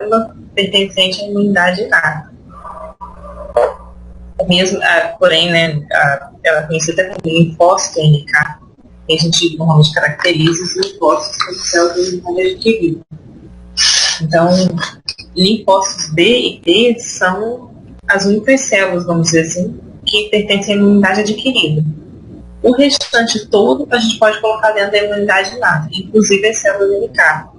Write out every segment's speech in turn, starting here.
célula pertencente à imunidade inata. Mesmo, porém, né, ela é conhecida como linfócito NK, que a gente normalmente caracteriza os linfócitos como células de imunidade adquirida. Então, linfócitos B e T são as únicas células, vamos dizer assim, que pertencem à imunidade adquirida. O restante todo a gente pode colocar dentro da imunidade inata, inclusive as células NK,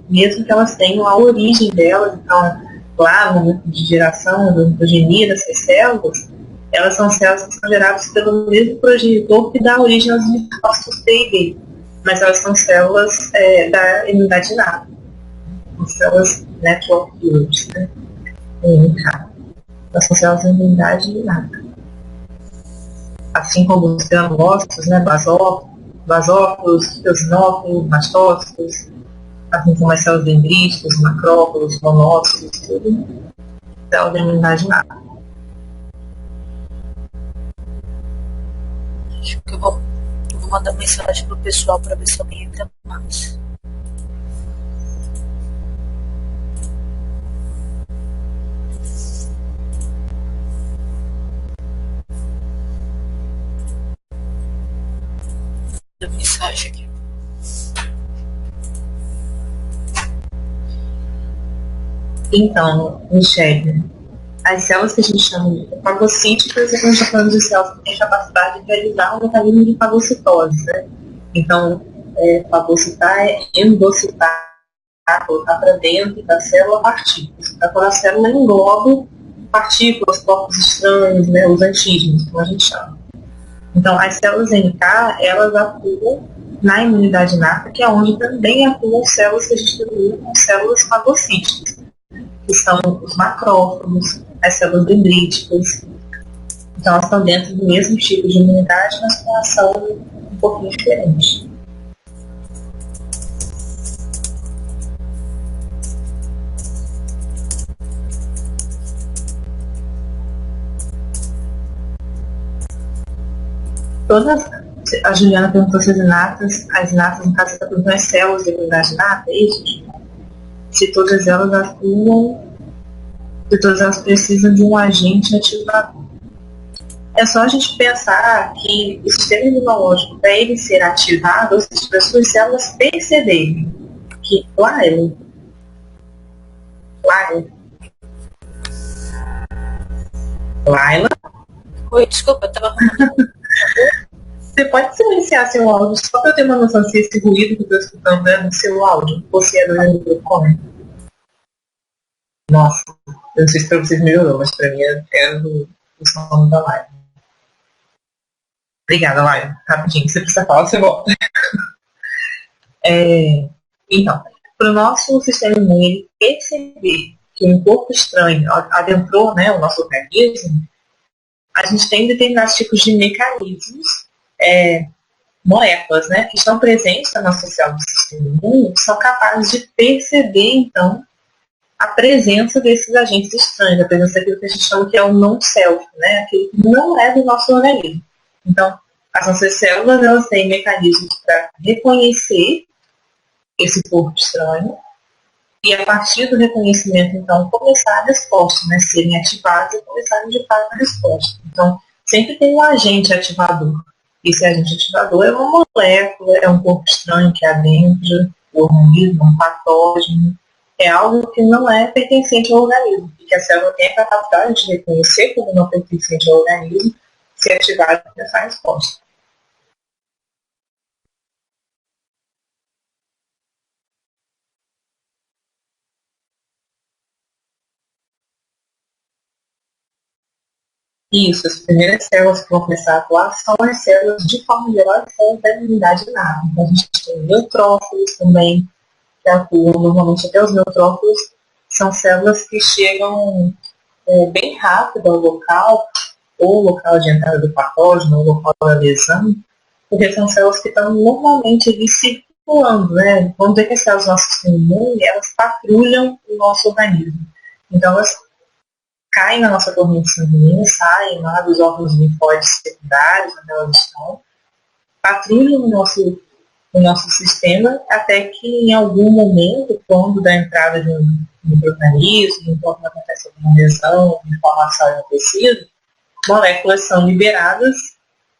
mesmo que elas tenham a origem delas. Então, lá no momento de geração, do progenie dessas células, elas são células que são geradas pelo mesmo progenitor que dá origem aos linfócitos T e B, mas elas são células da imunidade inata, são células network units, né? NK. Elas são células da imunidade inata. Assim como os granulócitos, né, basófilos, eosinófilos, mastócitos, assim como as células dendríticas, macrófilos, monócitos, tudo células da imunidade inata. Acho que eu vou mandar mensagem pro pessoal para ver se alguém entra mais. Mensagem aqui. Então, Michele, as células que a gente chama de fagocíticas, a gente está falando de células que têm capacidade de realizar um mecanismo de fagocitose, né? Então, fagocitar é endocitar, colocar para dentro da célula partículas. Então, quando a célula engloba partículas, corpos estranhos, né, os antígenos, como a gente chama. Então, as células NK, elas atuam na imunidade inata, que é onde também atuam células que a gente denomina como células fagocíticas, que são os macrófagos, as células dendríticas. Então, elas estão dentro do mesmo tipo de imunidade, mas com ação um pouquinho diferente. A Juliana perguntou se as inatas, no caso, está perguntando as células da imunidade inata, é isso? Se todas elas atuam, se todas elas precisam de um agente ativador. É só a gente pensar que o sistema imunológico, para ele ser ativado, ou seja, para as suas células perceberem que Laila. Oi, desculpa, eu estava Você pode silenciar seu áudio, só para eu ter uma noção se esse ruído que eu estou escutando é no seu áudio, ou se é do meu microfone. Nossa, eu não sei se para vocês melhorou, mas para mim é do som da live. Obrigada, live. Rapidinho, se você precisa falar, você volta. Então, para o nosso sistema imune perceber que um corpo estranho adentrou, né, o nosso organismo, a gente tem determinados tipos de mecanismos, moléculas, né, que estão presentes na nossa célula do sistema imune, que são capazes de perceber, então, a presença desses agentes estranhos, a presença daquilo que a gente chama que é o non-self, né, aquilo que não é do nosso organismo. Então, as nossas células, elas têm mecanismos para reconhecer esse corpo estranho e, a partir do reconhecimento, então, começar a resposta, né, serem ativados e começarem de fato a resposta. Então, sempre tem um agente ativador. Esse agente ativador é uma molécula, é um corpo estranho que adentra o organismo, um patógeno, é algo que não é pertencente ao organismo, e que a célula tem a capacidade de reconhecer como não pertencente ao organismo, se ativar essa resposta. Isso, as primeiras células que vão começar a atuar são as células, de forma geral, as células da imunidade inata. Então, a gente tem neutrófilos também, que atuam normalmente até os neutrófilos, são células que chegam bem rápido ao local, ou local de entrada do patógeno, ou local da lesão, porque são células que estão normalmente ali circulando, né? Vamos dizer que as células do nosso sistema imune, elas patrulham o nosso organismo. Então, elas caem na nossa corrente sanguínea, saem lá dos órgãos linfóides secundários, onde elas estão, patrulham o nosso sistema, até que em algum momento, quando da entrada de micro-organismo, enquanto acontece alguma lesão, inflamação no tecido, moléculas são liberadas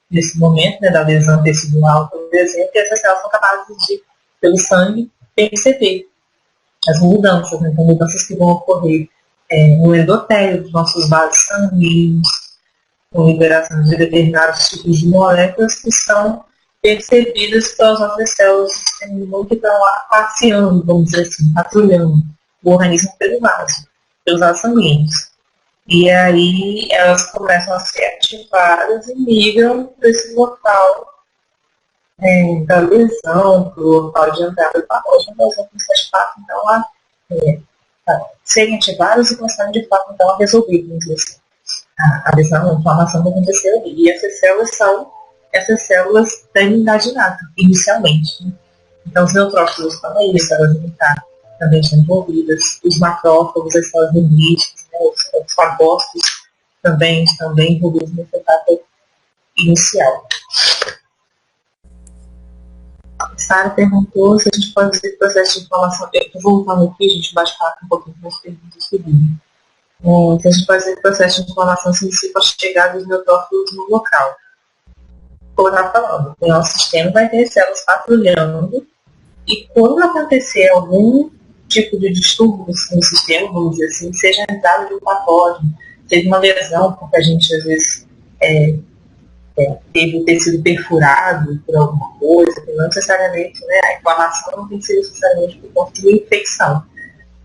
nesse momento, né, da lesão tecidual, por exemplo, e essas células são capazes de, pelo sangue, perceber as mudanças, né, então mudanças que vão ocorrer no endotélio dos nossos vasos sanguíneos, com liberação de determinados tipos de moléculas que são percebidas pelas nossas células do sistema imune que estão lá passeando, vamos dizer assim, patrulhando o organismo pelos vasos sanguíneos. E aí elas começam a ser ativadas e migram para esse local da lesão, para o local de entrada do patógeno, das outras partes, então, serem ativadas e começarem de fato então, a resolver, vamos dizer assim, a lesão, a inflamação que aconteceu ali. E essas células são essas células da imunidade inata, inicialmente. Então, os neutrófilos estão aí, as células imunitárias também estão envolvidas, os macrófagos, as células dendríticas, né, os fagócitos também estão bem envolvidos nessa etapa inicial. A Sara perguntou se a gente pode fazer processo de inflamação. Estou voltando aqui, a gente bate papo um pouquinho com as perguntas seguintes. Se a gente pode fazer processo de inflamação se inicia com a chegada dos neutrófilos no local. Como eu estava falando, o nosso sistema vai ter células patrulhando e quando acontecer algum tipo de distúrbio no sistema, vamos dizer assim, seja a entrada de um patógeno, seja uma lesão, porque a gente às vezes teve o tecido perfurado por alguma coisa, que não necessariamente, né, a inflamação não tem que ser necessariamente por conta de uma infecção.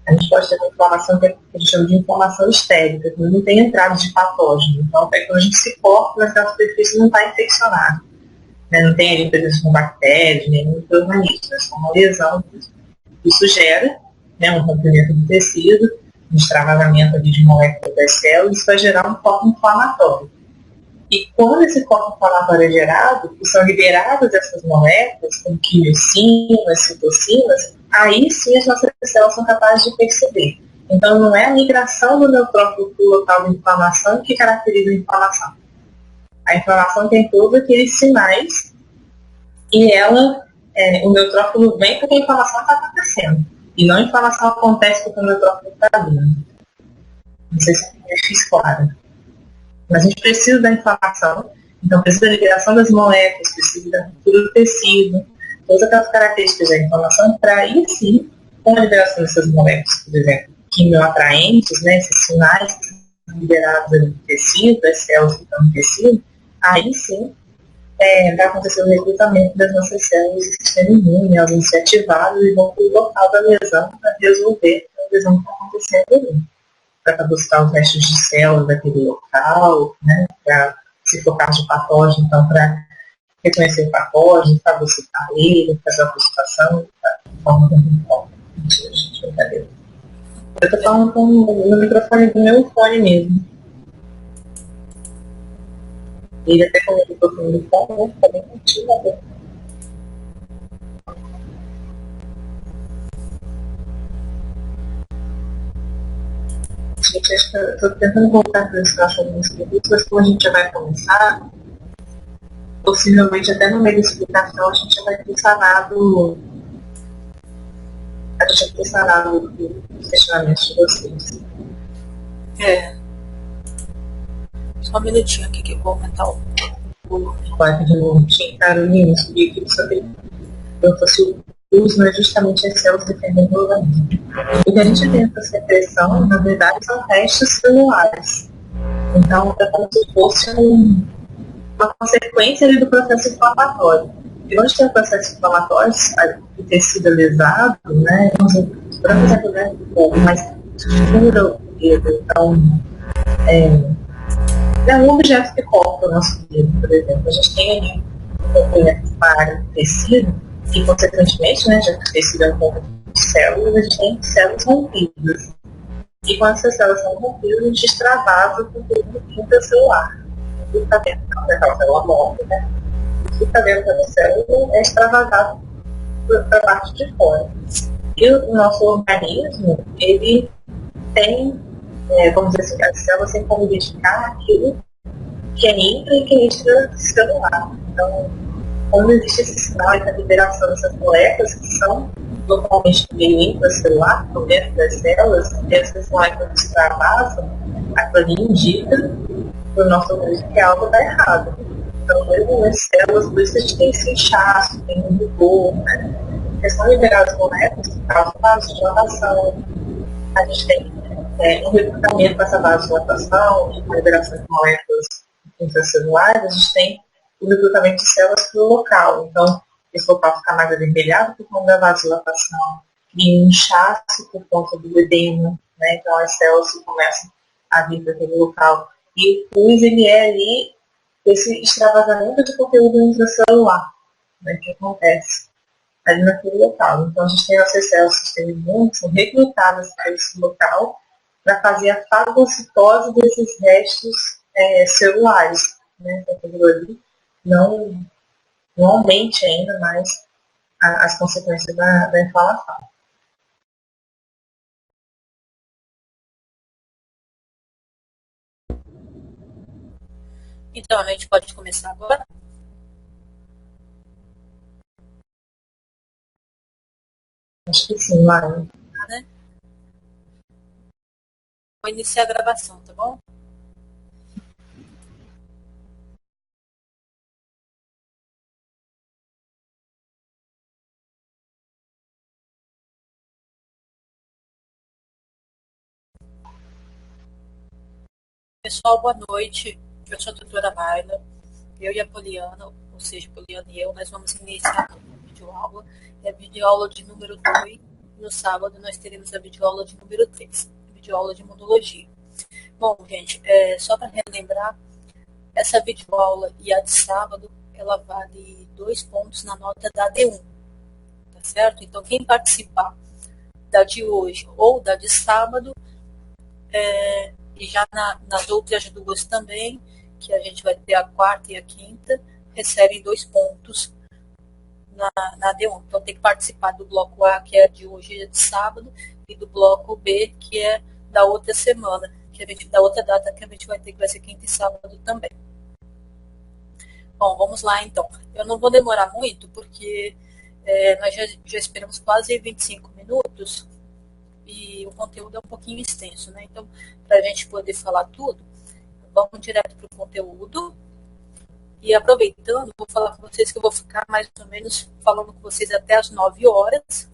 A gente pode ter uma inflamação que a gente chama de inflamação histérica, que não tem entrada de patógeno. Então, até quando a gente se corta, naquela superfície não está infeccionada. Né? Não tem ali presença com bactérias, nem micro-organismos. É só uma lesão. Isso gera, né, um rompimento do tecido, um extravasamento ali de moléculas das células, isso vai gerar um corpo inflamatório. E quando esse corpo inflamatório é gerado, e são liberadas essas moléculas, como quimiocinas, citocinas, aí sim as nossas células são capazes de perceber. Então não é a migração do neutrófilo para o local de inflamação que caracteriza a inflamação. A inflamação tem todos aqueles sinais e o neutrófilo vem porque a inflamação está acontecendo. E não a inflamação acontece porque o neutrófilo está vindo. Não sei se eu fiz claro. Mas a gente precisa da inflamação, então precisa da liberação das moléculas, precisa da ruptura do tecido, todas aquelas características da inflamação para aí sim, com a liberação dessas moléculas, por exemplo, quimioatraentes, né, esses sinais que são liberados ali no tecido, das células que estão no tecido, aí sim vai acontecer o recrutamento das nossas células do sistema imune, elas vão ser ativadas e vão para o local da lesão para resolver a lesão que está acontecendo ali. Para fagocitar os restos de células daquele local, né, para, se for caso de patógeno, então para reconhecer o patógeno, fagocitar ele, fazer a fagocitação, de forma muito mentira, gente, brincadeira. Eu estou falando no microfone do meu fone mesmo. Ele até com o microfone do fone, né, fica bem contigo. Gente, acho que eu estou tentando voltar para esse alguns minutos, mas como a gente já vai começar, possivelmente até no meio da explicação a gente já vai ter sanado os questionamentos de vocês. Só um minutinho aqui que eu vou aumentar o volume. Pode de novo, Carolina, subir aqui sobre o uso é justamente as células defendendo o organismo. O que a gente tem essa secreção, na verdade, são restos celulares. Então, é como se fosse uma consequência ali do processo inflamatório. E onde tem o processo inflamatório, o tecido lesado, né, por exemplo, né, mais escura o dedo. Então, é um objeto que corta o nosso dedo, por exemplo. A gente tem ali uma área do tecido, e, consequentemente, né, já que o tecido é um pouco de células, a gente tem células rompidas. E quando essas células são rompidas, a gente extravasa com tudo intracelular. Tudo está dentro daquela célula morta, né? Tudo está dentro da célula é extravasado para a parte de fora. E o nosso organismo, ele tem, vamos dizer assim, as células têm como identificar aquilo que é intra e que é extracelular. Então, quando existe esse sinal da liberação dessas moléculas que são normalmente meio intracelular, por dentro das células, e essas moléculas extravasam, aquilo ali indica para o nosso organismo que algo está errado. Então, mesmo nas células, por isso a gente tem esse inchaço, tem um rubor, né? Porque são liberadas moléculas que causam vasodilatação. A gente tem um recrutamento para essa vasodilatação, a liberação de moléculas intracelulares, a gente tem o recrutamento de células para o local. Então, esse local fica mais avermelhado por conta da vasodilatação, cria um inchaço por conta do edema, né? Então as células começam a vir para aquele local. E o pus, ele é ali esse extravasamento de conteúdo intracelular, né, que acontece ali naquele local. Então a gente tem essas células do sistema imune que são recrutadas para esse local para fazer a fagocitose desses restos celulares, né? Aquilo ali não aumente ainda mais as consequências da inflamação. Então, a gente pode começar agora? Acho que sim, Mara. Né? Vou iniciar a gravação, tá bom? Pessoal, boa noite. Eu sou a doutora Mayla. Eu e a Poliana, ou seja, Poliana e eu, nós vamos iniciar a videoaula. É a videoaula de número 2. No sábado nós teremos a videoaula de número 3, videoaula de imunologia. Bom, gente, só para relembrar, essa videoaula e a de sábado, ela vale 2 pontos na nota da D1, tá certo? Então, quem participar da de hoje ou da de sábado, e já nas outras duas também, que a gente vai ter a quarta e a quinta, recebem 2 pontos na D1. Então tem que participar do bloco A, que é de hoje e de sábado, e do bloco B, que é da outra semana, da outra data que a gente vai ter, que vai ser quinta e sábado também. Bom, vamos lá então. Eu não vou demorar muito, porque nós já esperamos quase 25 minutos, e o conteúdo é um pouquinho extenso, né? Então, para a gente poder falar tudo, vamos direto para o conteúdo. E aproveitando, vou falar com vocês que eu vou ficar mais ou menos falando com vocês até as 9 horas.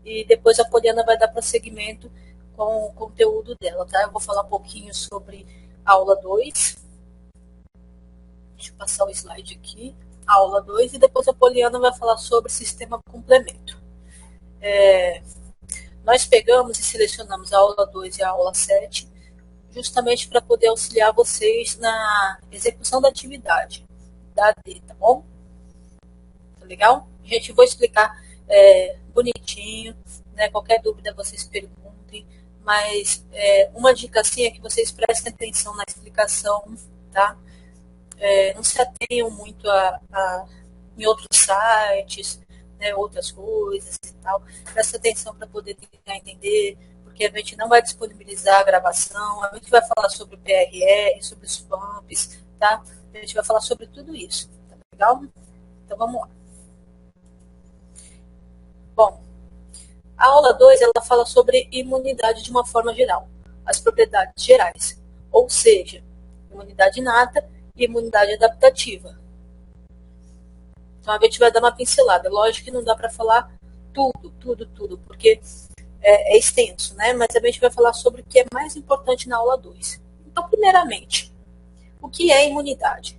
E depois a Poliana vai dar prosseguimento com o conteúdo dela, tá? Eu vou falar um pouquinho sobre a aula 2. Deixa eu passar o slide aqui. A aula 2, e depois a Poliana vai falar sobre sistema complemento. Nós pegamos e selecionamos a aula 2 e a aula 7 justamente para poder auxiliar vocês na execução da atividade da AD, tá bom? Tá legal? Gente, vou explicar bonitinho, né? Qualquer dúvida vocês perguntem, mas uma dica assim é que vocês prestem atenção na explicação, tá? Não se atenham muito em outros sites, né, outras coisas e tal. Presta atenção para poder tentar entender, porque a gente não vai disponibilizar a gravação, a gente vai falar sobre o PRR, sobre os pumps, tá? A gente vai falar sobre tudo isso, tá legal? Então vamos lá. Bom, a aula 2 ela fala sobre imunidade de uma forma geral, as propriedades gerais, ou seja, imunidade inata e imunidade adaptativa. Então a gente vai dar uma pincelada. Lógico que não dá para falar tudo, porque é extenso, né? Mas a gente vai falar sobre o que é mais importante na aula 2. Então, primeiramente, o que é imunidade?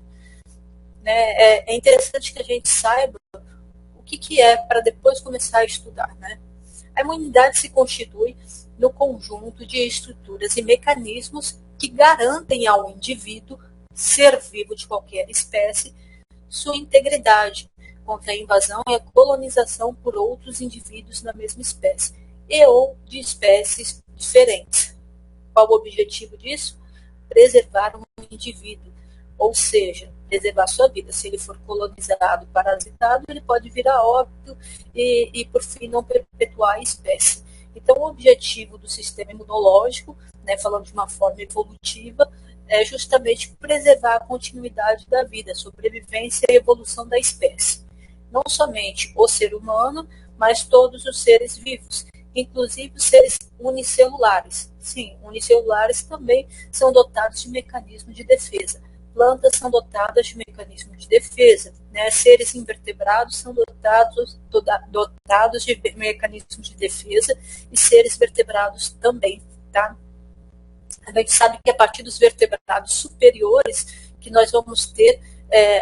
É interessante que a gente saiba o que é para depois começar a estudar, né? A imunidade se constitui no conjunto de estruturas e mecanismos que garantem ao indivíduo, ser vivo de qualquer espécie, sua integridade contra a invasão e a colonização por outros indivíduos da mesma espécie e ou de espécies diferentes. Qual o objetivo disso? Preservar um indivíduo, ou seja, preservar sua vida. Se ele for colonizado, parasitado, ele pode vir a óbito e por fim, não perpetuar a espécie. Então, o objetivo do sistema imunológico, né, falando de uma forma evolutiva, é justamente preservar a continuidade da vida, a sobrevivência e a evolução da espécie. Não somente o ser humano, mas todos os seres vivos, inclusive os seres unicelulares. Sim, unicelulares também são dotados de mecanismos de defesa. Plantas são dotadas de mecanismos de defesa, né? Seres invertebrados são dotados de mecanismos de defesa e seres vertebrados também, tá? A gente sabe que a partir dos vertebrados superiores que nós vamos ter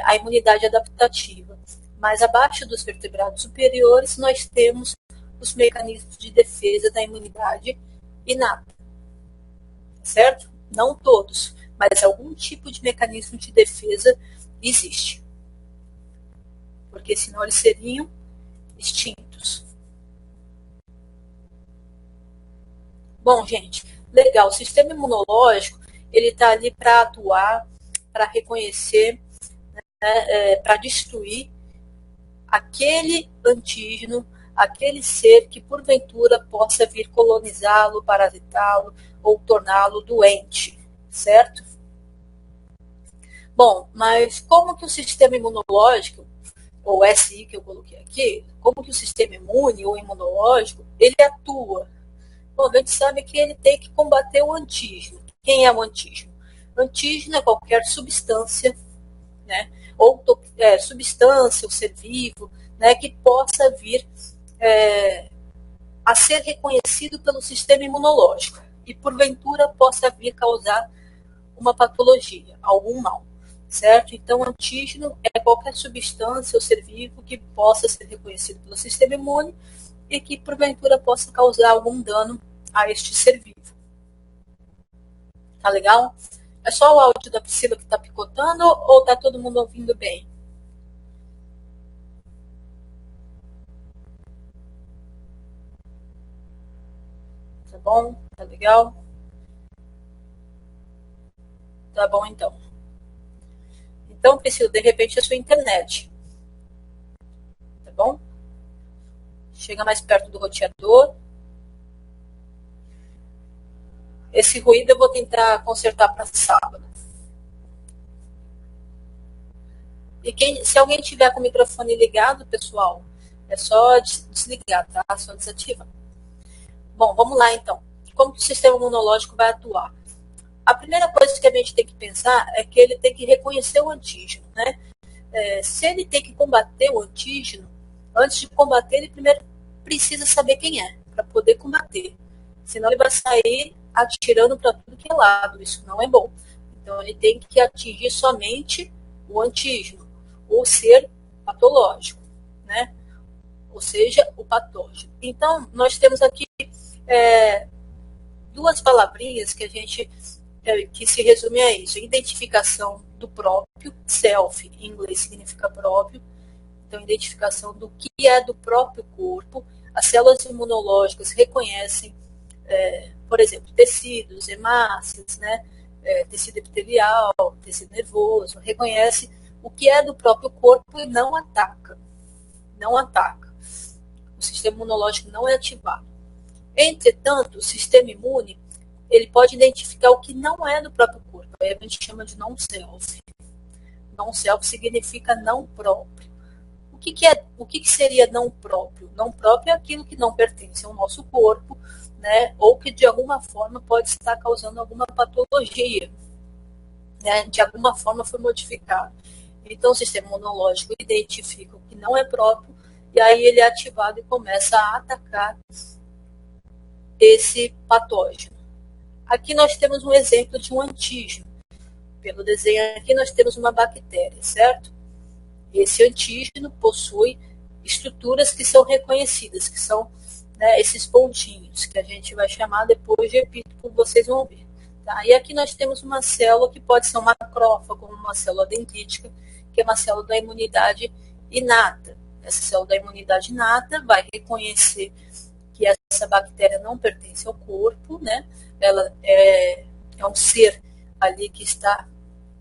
a imunidade adaptativa, mas abaixo dos vertebrados superiores nós temos os mecanismos de defesa da imunidade inata, certo? Não todos, mas algum tipo de mecanismo de defesa existe, porque senão eles seriam extintos. Bom, gente, legal. O sistema imunológico ele está ali para atuar, para reconhecer, né, para destruir aquele antígeno, aquele ser que porventura possa vir colonizá-lo, parasitá-lo ou torná-lo doente, certo? Bom, mas como que o sistema imunológico, ou SI que eu coloquei aqui, como que o sistema imune ou imunológico, ele atua? Bom, a gente sabe que ele tem que combater o antígeno. Quem é o antígeno? O antígeno é qualquer substância, né, ou substância, ou ser vivo, né, que possa vir a ser reconhecido pelo sistema imunológico e porventura possa vir causar uma patologia, algum mal, certo? Então, antígeno é qualquer substância ou ser vivo que possa ser reconhecido pelo sistema imune e que porventura possa causar algum dano a este ser vivo. Tá legal? É só o áudio da Priscila que está picotando ou tá todo mundo ouvindo bem? Tá bom? Tá legal? Tá bom, então. Então, Priscila, de repente é a sua internet. Tá bom? Chega mais perto do roteador. Esse ruído eu vou tentar consertar para sábado. E se alguém tiver com o microfone ligado, pessoal, é só desligar, tá? Só desativar. Bom, vamos lá então. Como que o sistema imunológico vai atuar? A primeira coisa que a gente tem que pensar é que ele tem que reconhecer o antígeno, né? Se ele tem que combater o antígeno, antes de combater, ele primeiro precisa saber quem é, para poder combater. Senão ele vai sair atirando para tudo que é lado. Isso não é bom. Então ele tem que atingir somente o antígeno, o ser patológico, né? Ou seja, o patógeno. Então, nós temos aqui duas palavrinhas que a gente que se resume a isso: identificação do próprio, self, em inglês significa próprio. Então, identificação do que é do próprio corpo. As células imunológicas reconhecem, por exemplo, tecidos, hemácias, né? Tecido epitelial, tecido nervoso, reconhece o que é do próprio corpo e não ataca. Não ataca. O sistema imunológico não é ativado. Entretanto, o sistema imune ele pode identificar o que não é do próprio corpo. Aí a gente chama de non-self. Non-self significa não próprio. O que seria não próprio? Não próprio é aquilo que não pertence ao nosso corpo, né? Ou que de alguma forma pode estar causando alguma patologia, né? De alguma forma foi modificado. Então o sistema imunológico identifica o que não é próprio e aí ele é ativado e começa a atacar esse patógeno. Aqui nós temos um exemplo de um antígeno. Pelo desenho aqui nós temos uma bactéria, certo? Esse antígeno possui estruturas que são reconhecidas, que são, né, esses pontinhos, que a gente vai chamar depois de epítopo, vocês vão ver. Tá? E aqui nós temos uma célula que pode ser um macrófago, uma célula dendrítica, que é uma célula da imunidade inata. Essa célula da imunidade inata vai reconhecer que essa bactéria não pertence ao corpo, né? Ela é um ser ali que está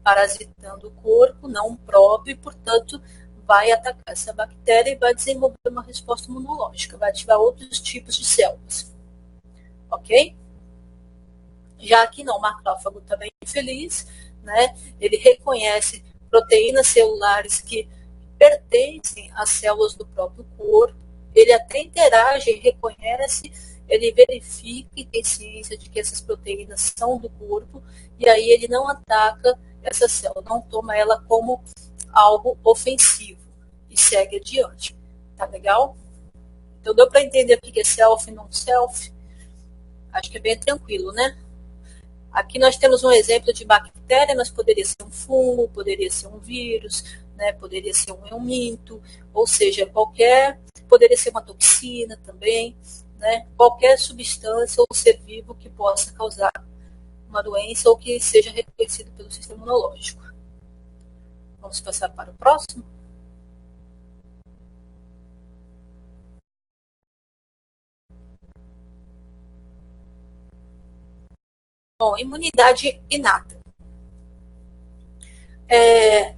parasitando o corpo, não próprio, e, portanto, vai atacar essa bactéria e vai desenvolver uma resposta imunológica, vai ativar outros tipos de células. Ok? Já aqui não, o macrófago também é feliz, né? Ele reconhece proteínas celulares que pertencem às células do próprio corpo ele até interage, reconhece, ele verifica e tem ciência de que essas proteínas são do corpo, e aí ele não ataca essa célula, não toma ela como algo ofensivo e segue adiante. Tá legal? Então deu para entender o que é self e não self? Acho que é bem tranquilo, né? Aqui nós temos um exemplo de bactéria, mas poderia ser um fungo, poderia ser um vírus, né? Poderia ser um euminto, ou seja, poderia ser uma toxina também, né? Qualquer substância ou ser vivo que possa causar uma doença ou que seja reconhecido pelo sistema imunológico. Vamos passar para o próximo? Bom, imunidade inata.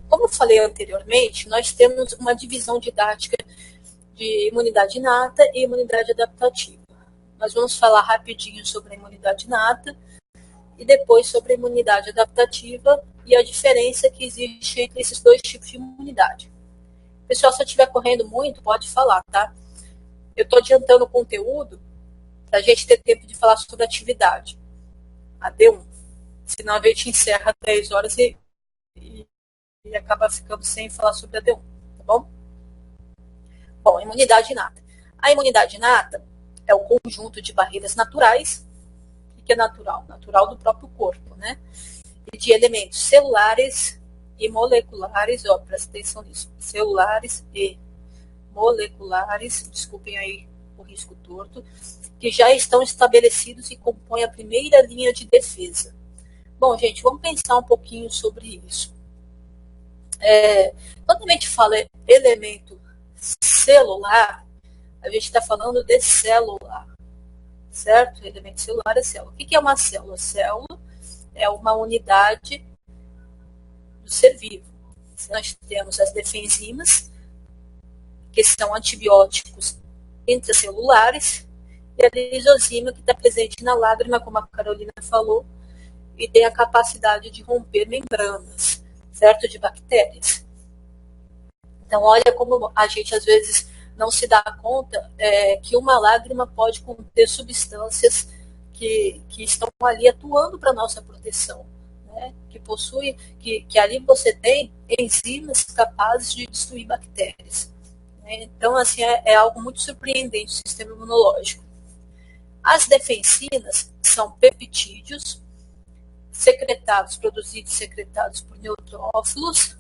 Como eu falei anteriormente, nós temos uma divisão didática de imunidade inata e imunidade adaptativa. Nós vamos falar rapidinho sobre a imunidade inata e depois sobre a imunidade adaptativa e a diferença que existe entre esses dois tipos de imunidade. Pessoal, se eu estiver correndo muito, pode falar, tá? Eu estou adiantando o conteúdo para a gente ter tempo de falar sobre atividade. A D1. Senão a gente encerra 10 horas e acaba ficando sem falar sobre a D1, tá bom? Bom, imunidade inata. A imunidade inata é o conjunto de barreiras naturais. O que é natural? Natural do próprio corpo, né? E de elementos celulares e moleculares, ó, presta atenção nisso, celulares e moleculares, desculpem aí o risco torto, que já estão estabelecidos e compõem a primeira linha de defesa. Bom, gente, vamos pensar um pouquinho sobre isso. Quando a gente fala elemento celular, a gente está falando de célula, certo? Elemento celular é célula. O que é uma célula? Célula é uma unidade do ser vivo. Nós temos as defensinas, que são antibióticos intracelulares, e a lisozima, que está presente na lágrima, como a Carolina falou, e tem a capacidade de romper membranas, certo? De bactérias. Então, olha como a gente às vezes não se dá conta que uma lágrima pode conter substâncias que estão ali atuando para a nossa proteção, né? Que ali você tem enzimas capazes de destruir bactérias. Né? Então, assim, é algo muito surpreendente o sistema imunológico. As defensinas são peptídeos produzidos e secretados por neutrófilos,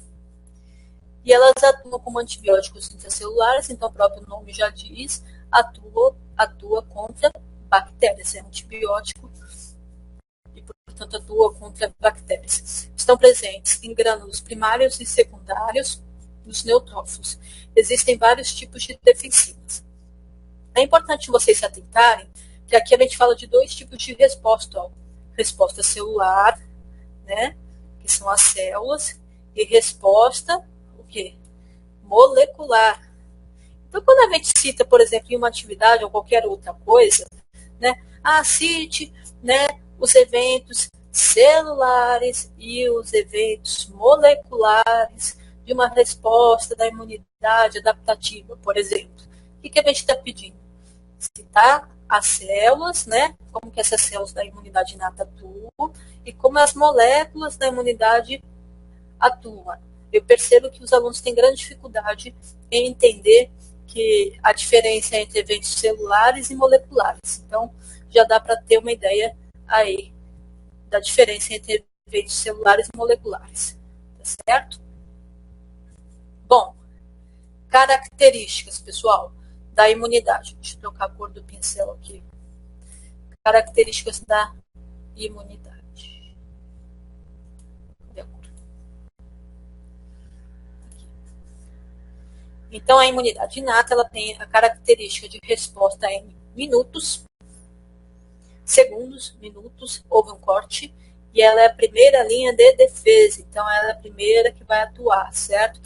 e elas atuam como antibióticos intracelulares, então o próprio nome já diz, atua contra bactérias, é antibiótico e, portanto, atua contra bactérias. Estão presentes em grânulos primários e secundários dos neutrófilos. Existem vários tipos de defensinas. É importante vocês se atentarem que aqui a gente fala de dois tipos de resposta. Ó. Resposta celular, né, que são as células, e resposta molecular. Então, quando a gente cita, por exemplo, em uma atividade ou qualquer outra coisa, né, cite, né, os eventos celulares e os eventos moleculares de uma resposta da imunidade adaptativa, por exemplo. O que a gente está pedindo? Citar as células, né, como que essas células da imunidade inata atuam e como as moléculas da imunidade atuam. Eu percebo que os alunos têm grande dificuldade em entender que a diferença é entre eventos celulares e moleculares. Então, já dá para ter uma ideia aí da diferença entre eventos celulares e moleculares. Tá certo? Bom, características, pessoal, da imunidade. Deixa eu trocar a cor do pincel aqui. Características da imunidade. Então, a imunidade inata ela tem a característica de resposta em minutos, segundos, minutos, houve um corte, e ela é a primeira linha de defesa, então ela é a primeira que vai atuar, certo?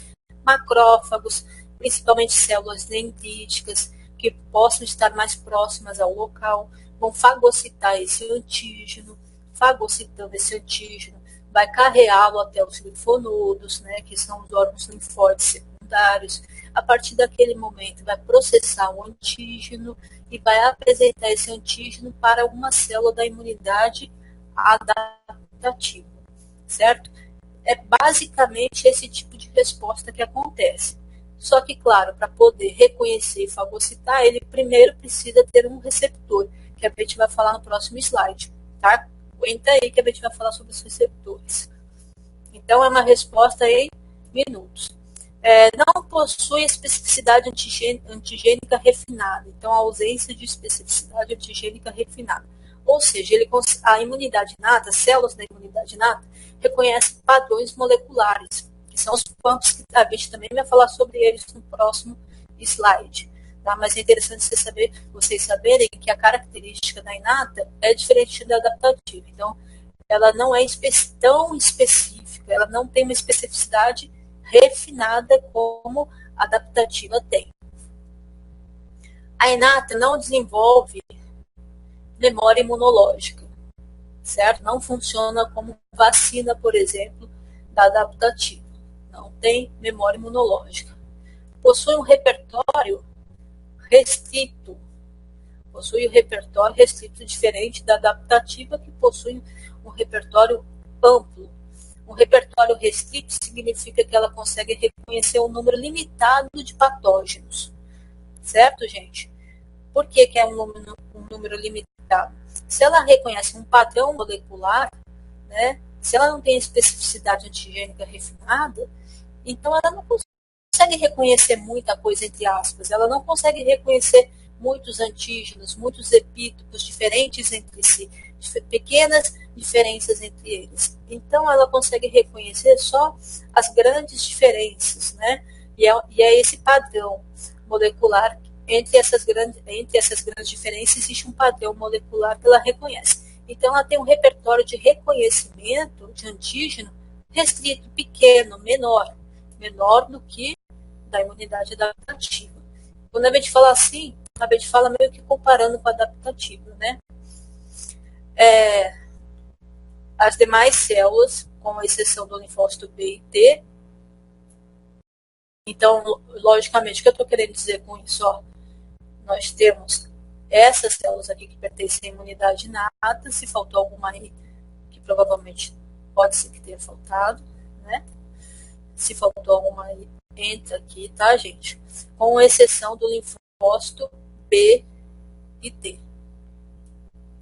Macrófagos, principalmente células dendríticas, que possam estar mais próximas ao local, vão fagocitar esse antígeno, fagocitando esse antígeno, vai carreá-lo até os linfonodos, né, que são os órgãos linfóides secundários, secundários. A partir daquele momento, vai processar o antígeno e vai apresentar esse antígeno para alguma célula da imunidade adaptativa, certo? É basicamente esse tipo de resposta que acontece. Só que, claro, para poder reconhecer e fagocitar, ele primeiro precisa ter um receptor, que a gente vai falar no próximo slide, tá? Aguenta aí que a gente vai falar sobre os receptores. Então, é uma resposta em minutos. Não possui especificidade antigênica refinada. Então, a ausência de especificidade antigênica refinada. Ou seja, a imunidade inata, células da imunidade inata, reconhecem padrões moleculares, que são os pumps, que a gente também vai falar sobre eles no próximo slide. Tá? Mas é interessante vocês saberem que a característica da inata é diferente da adaptativa. Então, ela não é tão específica, ela não tem uma especificidade refinada como a adaptativa tem. A inata não desenvolve memória imunológica, certo? Não funciona como vacina, por exemplo, da adaptativa. Não tem memória imunológica. Possui um repertório restrito. Possui um repertório restrito diferente da adaptativa, que possui um repertório amplo. Um repertório restrito significa que ela consegue reconhecer um número limitado de patógenos. Certo, gente? Por que é um número limitado? Se ela reconhece um padrão molecular, né, se ela não tem especificidade antigênica refinada, então ela não consegue reconhecer muita coisa, entre aspas. Ela não consegue reconhecer muitos antígenos, muitos epítopos diferentes entre si, pequenas diferenças entre eles. Então, ela consegue reconhecer só as grandes diferenças, né? E é esse padrão molecular, entre essas grandes diferenças, existe um padrão molecular que ela reconhece. Então, ela tem um repertório de reconhecimento de antígeno restrito, pequeno, menor do que da imunidade adaptativa. Quando a gente fala assim, a gente fala meio que comparando com a adaptativa, né? As demais células, com exceção do linfócito B e T. Então, logicamente, o que eu estou querendo dizer com isso? Nós temos essas células aqui que pertencem à imunidade inata. Se faltou alguma aí, que provavelmente pode ser que tenha faltado, né? Se faltou alguma aí, entra aqui, tá, gente? Com exceção do linfócito B e T.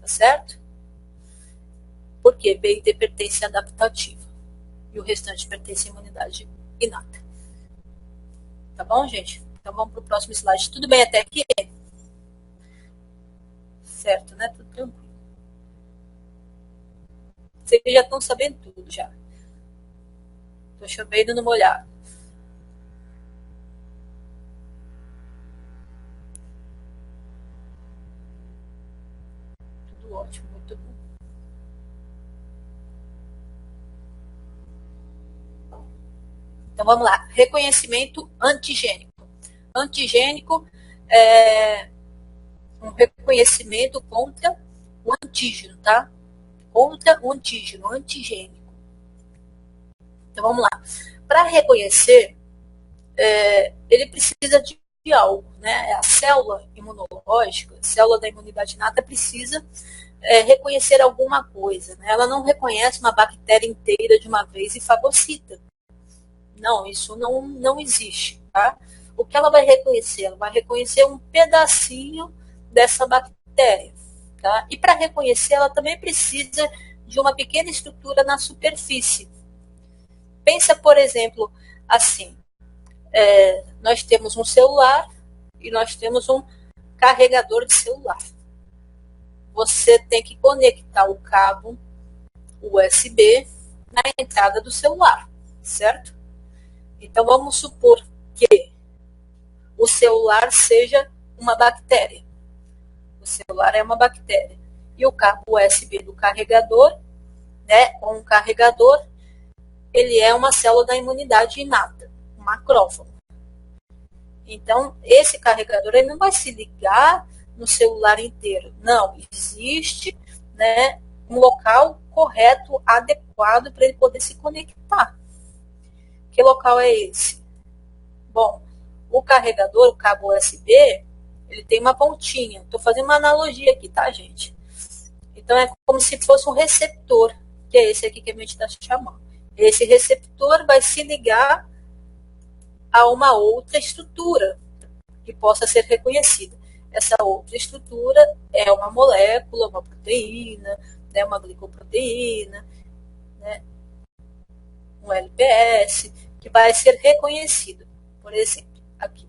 Tá certo? Porque B e T pertencem à adaptativa e o restante pertence à imunidade inata. Tá bom, gente? Então vamos para o próximo slide. Tudo bem até aqui? Certo, né? Tudo tranquilo. Vocês já estão sabendo tudo já. Estou chovendo no molhado. Tudo ótimo, muito bom. Então vamos lá. Reconhecimento antigênico. Antigênico é um reconhecimento contra o antígeno, tá? Contra o antígeno, antigênico. Então vamos lá. Para reconhecer, ele precisa de algo, né? A célula imunológica, a célula da imunidade inata precisa reconhecer alguma coisa, né? Ela não reconhece uma bactéria inteira de uma vez e fagocita. Não, isso não existe, tá? O que ela vai reconhecer? Ela vai reconhecer um pedacinho dessa bactéria, tá? E para reconhecer, ela também precisa de uma pequena estrutura na superfície. Pensa, por exemplo, assim, nós temos um celular e nós temos um carregador de celular. Você tem que conectar o cabo USB na entrada do celular, certo? Então, vamos supor que o celular seja uma bactéria. O celular é uma bactéria. E o cabo USB do carregador, né, com um carregador, ele é uma célula da imunidade inata, um macrófago. Então, esse carregador ele não vai se ligar no celular inteiro. Não, existe, né, um local correto, adequado para ele poder se conectar. Que local é esse? Bom, o carregador, o cabo USB, ele tem uma pontinha. Estou fazendo uma analogia aqui, tá, gente? Então, é como se fosse um receptor, que é esse aqui que a gente está chamando. Esse receptor vai se ligar a uma outra estrutura que possa ser reconhecida. Essa outra estrutura é uma molécula, uma proteína, né, uma glicoproteína, né, um LPS, que vai ser reconhecido. Por exemplo, aqui.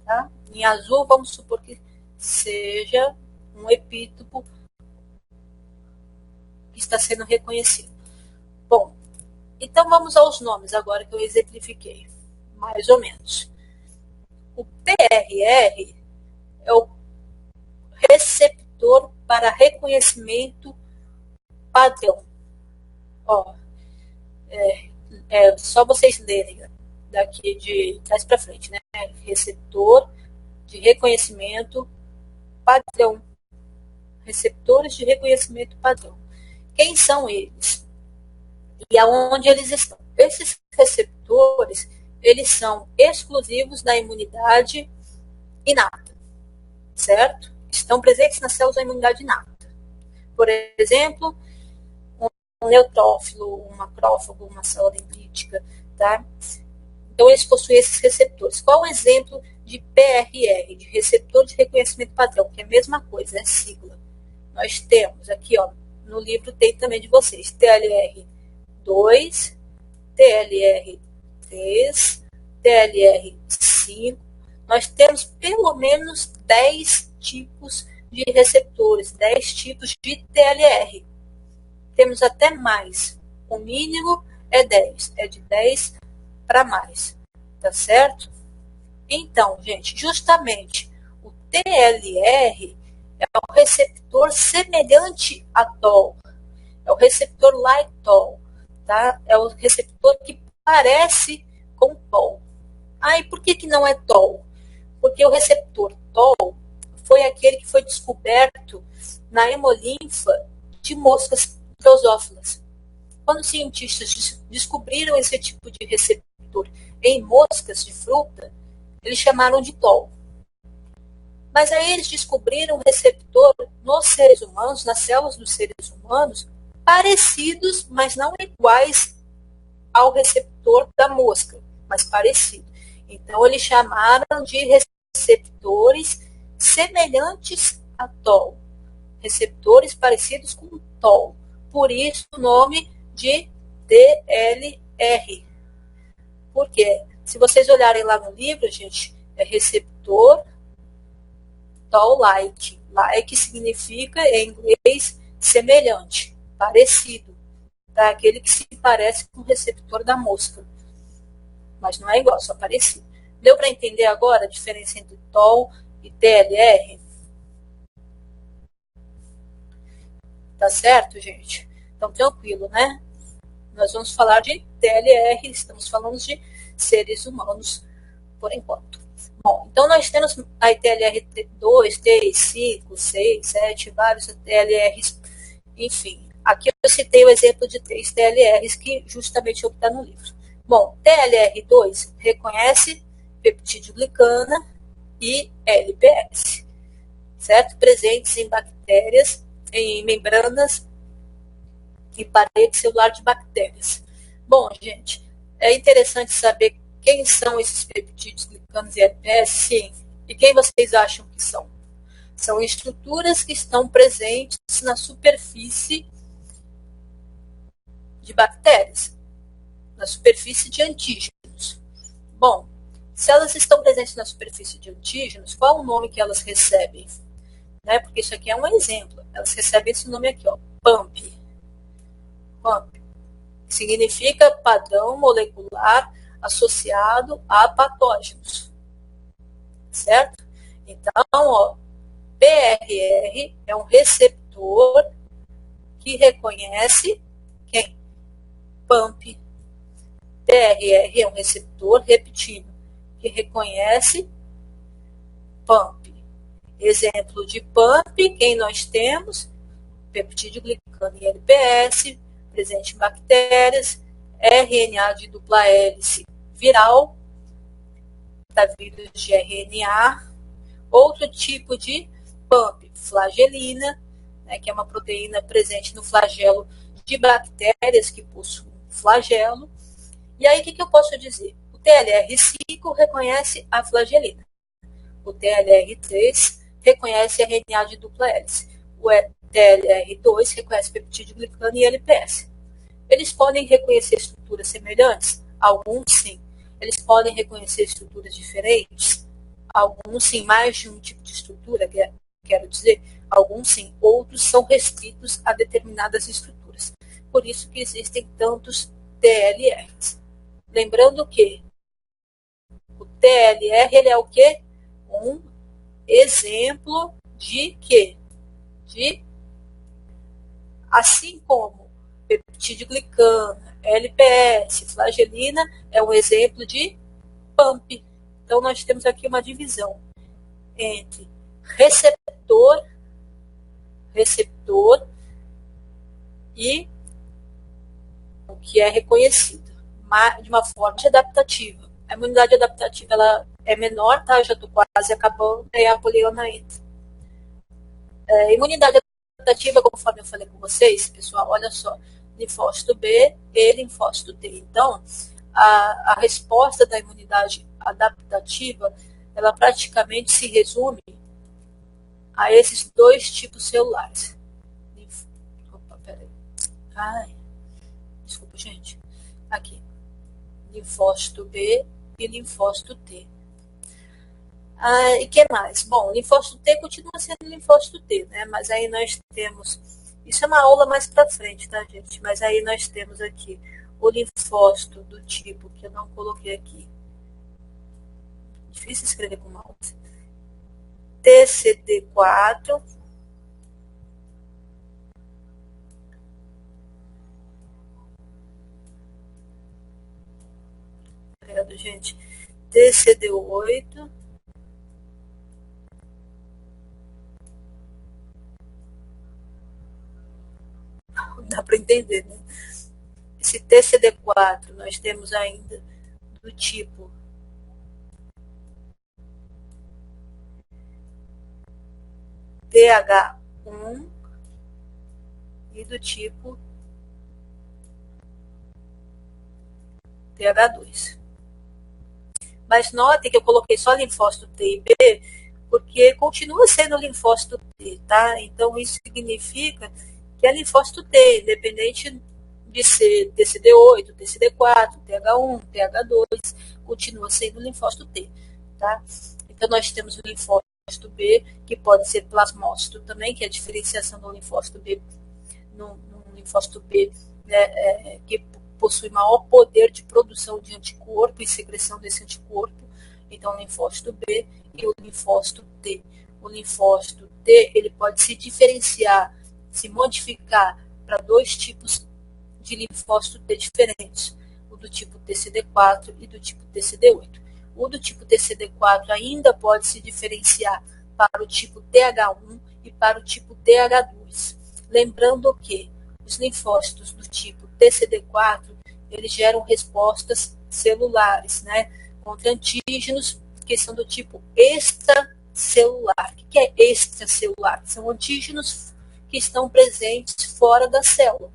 Tá? Em azul, vamos supor que seja um epítopo que está sendo reconhecido. Bom, então vamos aos nomes agora que eu exemplifiquei, mais ou menos. O PRR é o receptor para reconhecimento padrão. Ó, só vocês lerem daqui de trás para frente, né? Receptor de reconhecimento padrão. Receptores de reconhecimento padrão. Quem são eles? E aonde eles estão? Esses receptores, eles são exclusivos da imunidade inata, certo? Estão presentes nas células da imunidade inata. Por exemplo, um neutrófilo, um macrófago, uma célula dendrítica, tá? Então, eles possuem esses receptores. Qual o exemplo de PRR, de receptor de reconhecimento padrão? Que é a mesma coisa, é sigla. Nós temos aqui, ó, no livro tem também de vocês, TLR2, TLR3, TLR5. Nós temos pelo menos 10 tipos de receptores, 10 tipos de TLR. Temos até mais. O mínimo é 10, é de 10 para mais, tá certo? Então, gente, justamente o TLR é o receptor semelhante a TOL, é o receptor like TOL, tá? É o receptor que parece com TOL. Ah, e por que não é TOL? Porque o receptor TOL foi aquele que foi descoberto na hemolinfa de moscas drosófilas. Quando os cientistas descobriram esse tipo de receptor em moscas de fruta, eles chamaram de TOL. Mas aí eles descobriram um receptor nos seres humanos, nas células dos seres humanos, parecidos, mas não iguais ao receptor da mosca, mas parecido. Então eles chamaram de receptores semelhantes a TOL, receptores parecidos com TOL. Por isso o nome de TLR. Por quê? Se vocês olharem lá no livro, gente, é receptor TOL-like. Like significa, em inglês, semelhante, parecido. Tá? Aquele que se parece com o receptor da mosca. Mas não é igual, só parecido. Deu para entender agora a diferença entre TOL e TLR? Tá certo, gente? Então, tranquilo, né? Nós vamos falar de TLR, estamos falando de seres humanos por enquanto. Bom, então nós temos a TLR2, 3, 5, 6, 7, vários TLRs, enfim. Aqui eu citei o exemplo de 3 TLRs que justamente é o que está no livro. Bom, TLR2 reconhece peptidoglicana e LPS, certo? Presentes em bactérias, em membranas e parede celular de bactérias. Bom, gente, é interessante saber quem são esses peptídeos glicanos e LPS, sim. E quem vocês acham que são? São estruturas que estão presentes na superfície de bactérias, na superfície de antígenos. Bom, se elas estão presentes na superfície de antígenos, qual o nome que elas recebem? Né? Porque isso aqui é um exemplo. Elas recebem esse nome aqui, ó, PAMP. PAMP significa padrão molecular associado a patógenos, certo? Então, ó, PRR é um receptor que reconhece quem? PAMP. TRR é um receptor, repetindo, que reconhece PAMP. Exemplo de PAMP, quem nós temos? Peptidoglicano e LPS, presente em bactérias, RNA de dupla hélice viral, vírus de RNA, outro tipo de PAMP, flagelina, né, que é uma proteína presente no flagelo de bactérias que possuem flagelo. E aí, o que eu posso dizer? O TLR5 reconhece a flagelina. O TLR3 reconhece a RNA de dupla hélice. O TLR2 reconhece peptidoglicano e LPS. Eles podem reconhecer estruturas semelhantes? Alguns sim. Eles podem reconhecer estruturas diferentes? Alguns sim, mais de um tipo de estrutura, quero dizer, alguns sim. Outros são restritos a determinadas estruturas. Por isso que existem tantos TLRs. Lembrando que o TLR ele é o quê? Um exemplo de quê? Assim como peptidoglicano, LPS, flagelina é um exemplo de PAMP. Então nós temos aqui uma divisão entre receptor e o que é reconhecido de uma forma adaptativa. A imunidade adaptativa ela é menor, tá? Eu já estou quase acabando, aí a Poliana entra. Imunidade adaptativa, conforme eu falei com vocês, pessoal, olha só, linfócito B e linfócito T. Então, a resposta da imunidade adaptativa, ela praticamente se resume a esses dois tipos celulares. Opa, peraí. Ai, desculpa, gente. Aqui. Linfócito B e linfócito T. E que mais? Bom, linfócito T continua sendo linfócito T, né? Mas aí nós temos... Isso é uma aula mais pra frente, tá, gente? Mas aí nós temos aqui o linfócito do tipo, que eu não coloquei aqui. Difícil escrever com mouse. TCD4. Obrigado, gente. TCD8. Dá para entender, né? Esse TCD4 nós temos ainda do tipo TH1 e do tipo TH2. Mas notem que eu coloquei só linfócito T e B, porque continua sendo linfócito T, tá? Então isso significa que é linfócito T, independente de ser TCD8, TCD4, TH1, TH2, continua sendo linfócito T, tá? Então nós temos o linfócito B, que pode ser plasmócito também, que é a diferenciação do linfócito B no linfócito B, né, que possui maior poder de produção de anticorpo e secreção desse anticorpo. Então, o linfócito B e o linfócito T. O linfócito T ele pode se diferenciar, se modificar para dois tipos de linfócito T diferentes, o do tipo TCD4 e do tipo TCD8. O do tipo TCD4 ainda pode se diferenciar para o tipo TH1 e para o tipo TH2. Lembrando que os linfócitos do tipo TCD4 eles geram respostas celulares, né, contra antígenos que são do tipo extracelular. O que é extracelular? São antígenos que estão presentes fora da célula.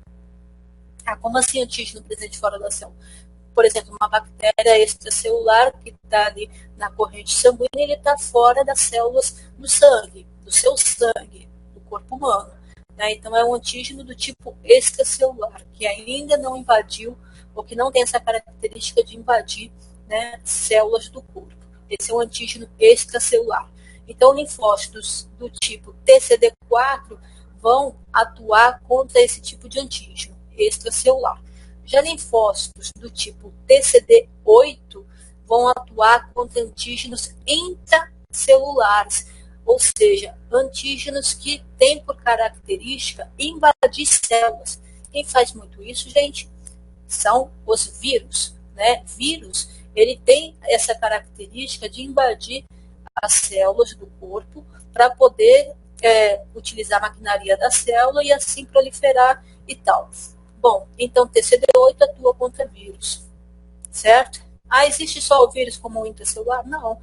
Como assim antígeno presente fora da célula? Por exemplo, uma bactéria extracelular que está ali na corrente sanguínea, ele está fora das células do sangue, do seu sangue, do corpo humano. Né? Então, é um antígeno do tipo extracelular, que ainda não invadiu, ou que não tem essa característica de invadir, né, células do corpo. Esse é um antígeno extracelular. Então, linfócitos do tipo TCD4 vão atuar contra esse tipo de antígeno extracelular. Já linfócitos do tipo TCD8 vão atuar contra antígenos intracelulares, ou seja, antígenos que têm por característica invadir células. Quem faz muito isso, gente, são os vírus. Né? Vírus, ele tem essa característica de invadir as células do corpo para poder utilizar a maquinaria da célula e assim proliferar e tal. Bom, então TCD8 atua contra vírus, certo? Existe só o vírus como intracelular? Não.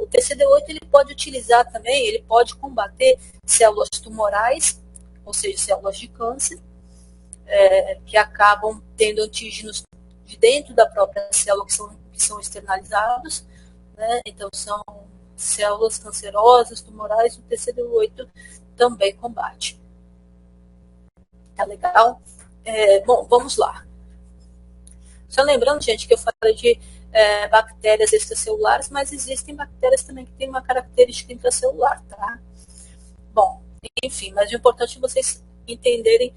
O TCD8 ele pode utilizar também, ele pode combater células tumorais, ou seja, células de câncer, que acabam tendo antígenos de dentro da própria célula que são externalizados, né? Então são células cancerosas, tumorais, o TCD8 também combate. Tá legal? Bom, vamos lá. Só lembrando, gente, que eu falei de bactérias extracelulares, mas existem bactérias também que têm uma característica intracelular, tá? Bom, enfim, mas o importante é vocês entenderem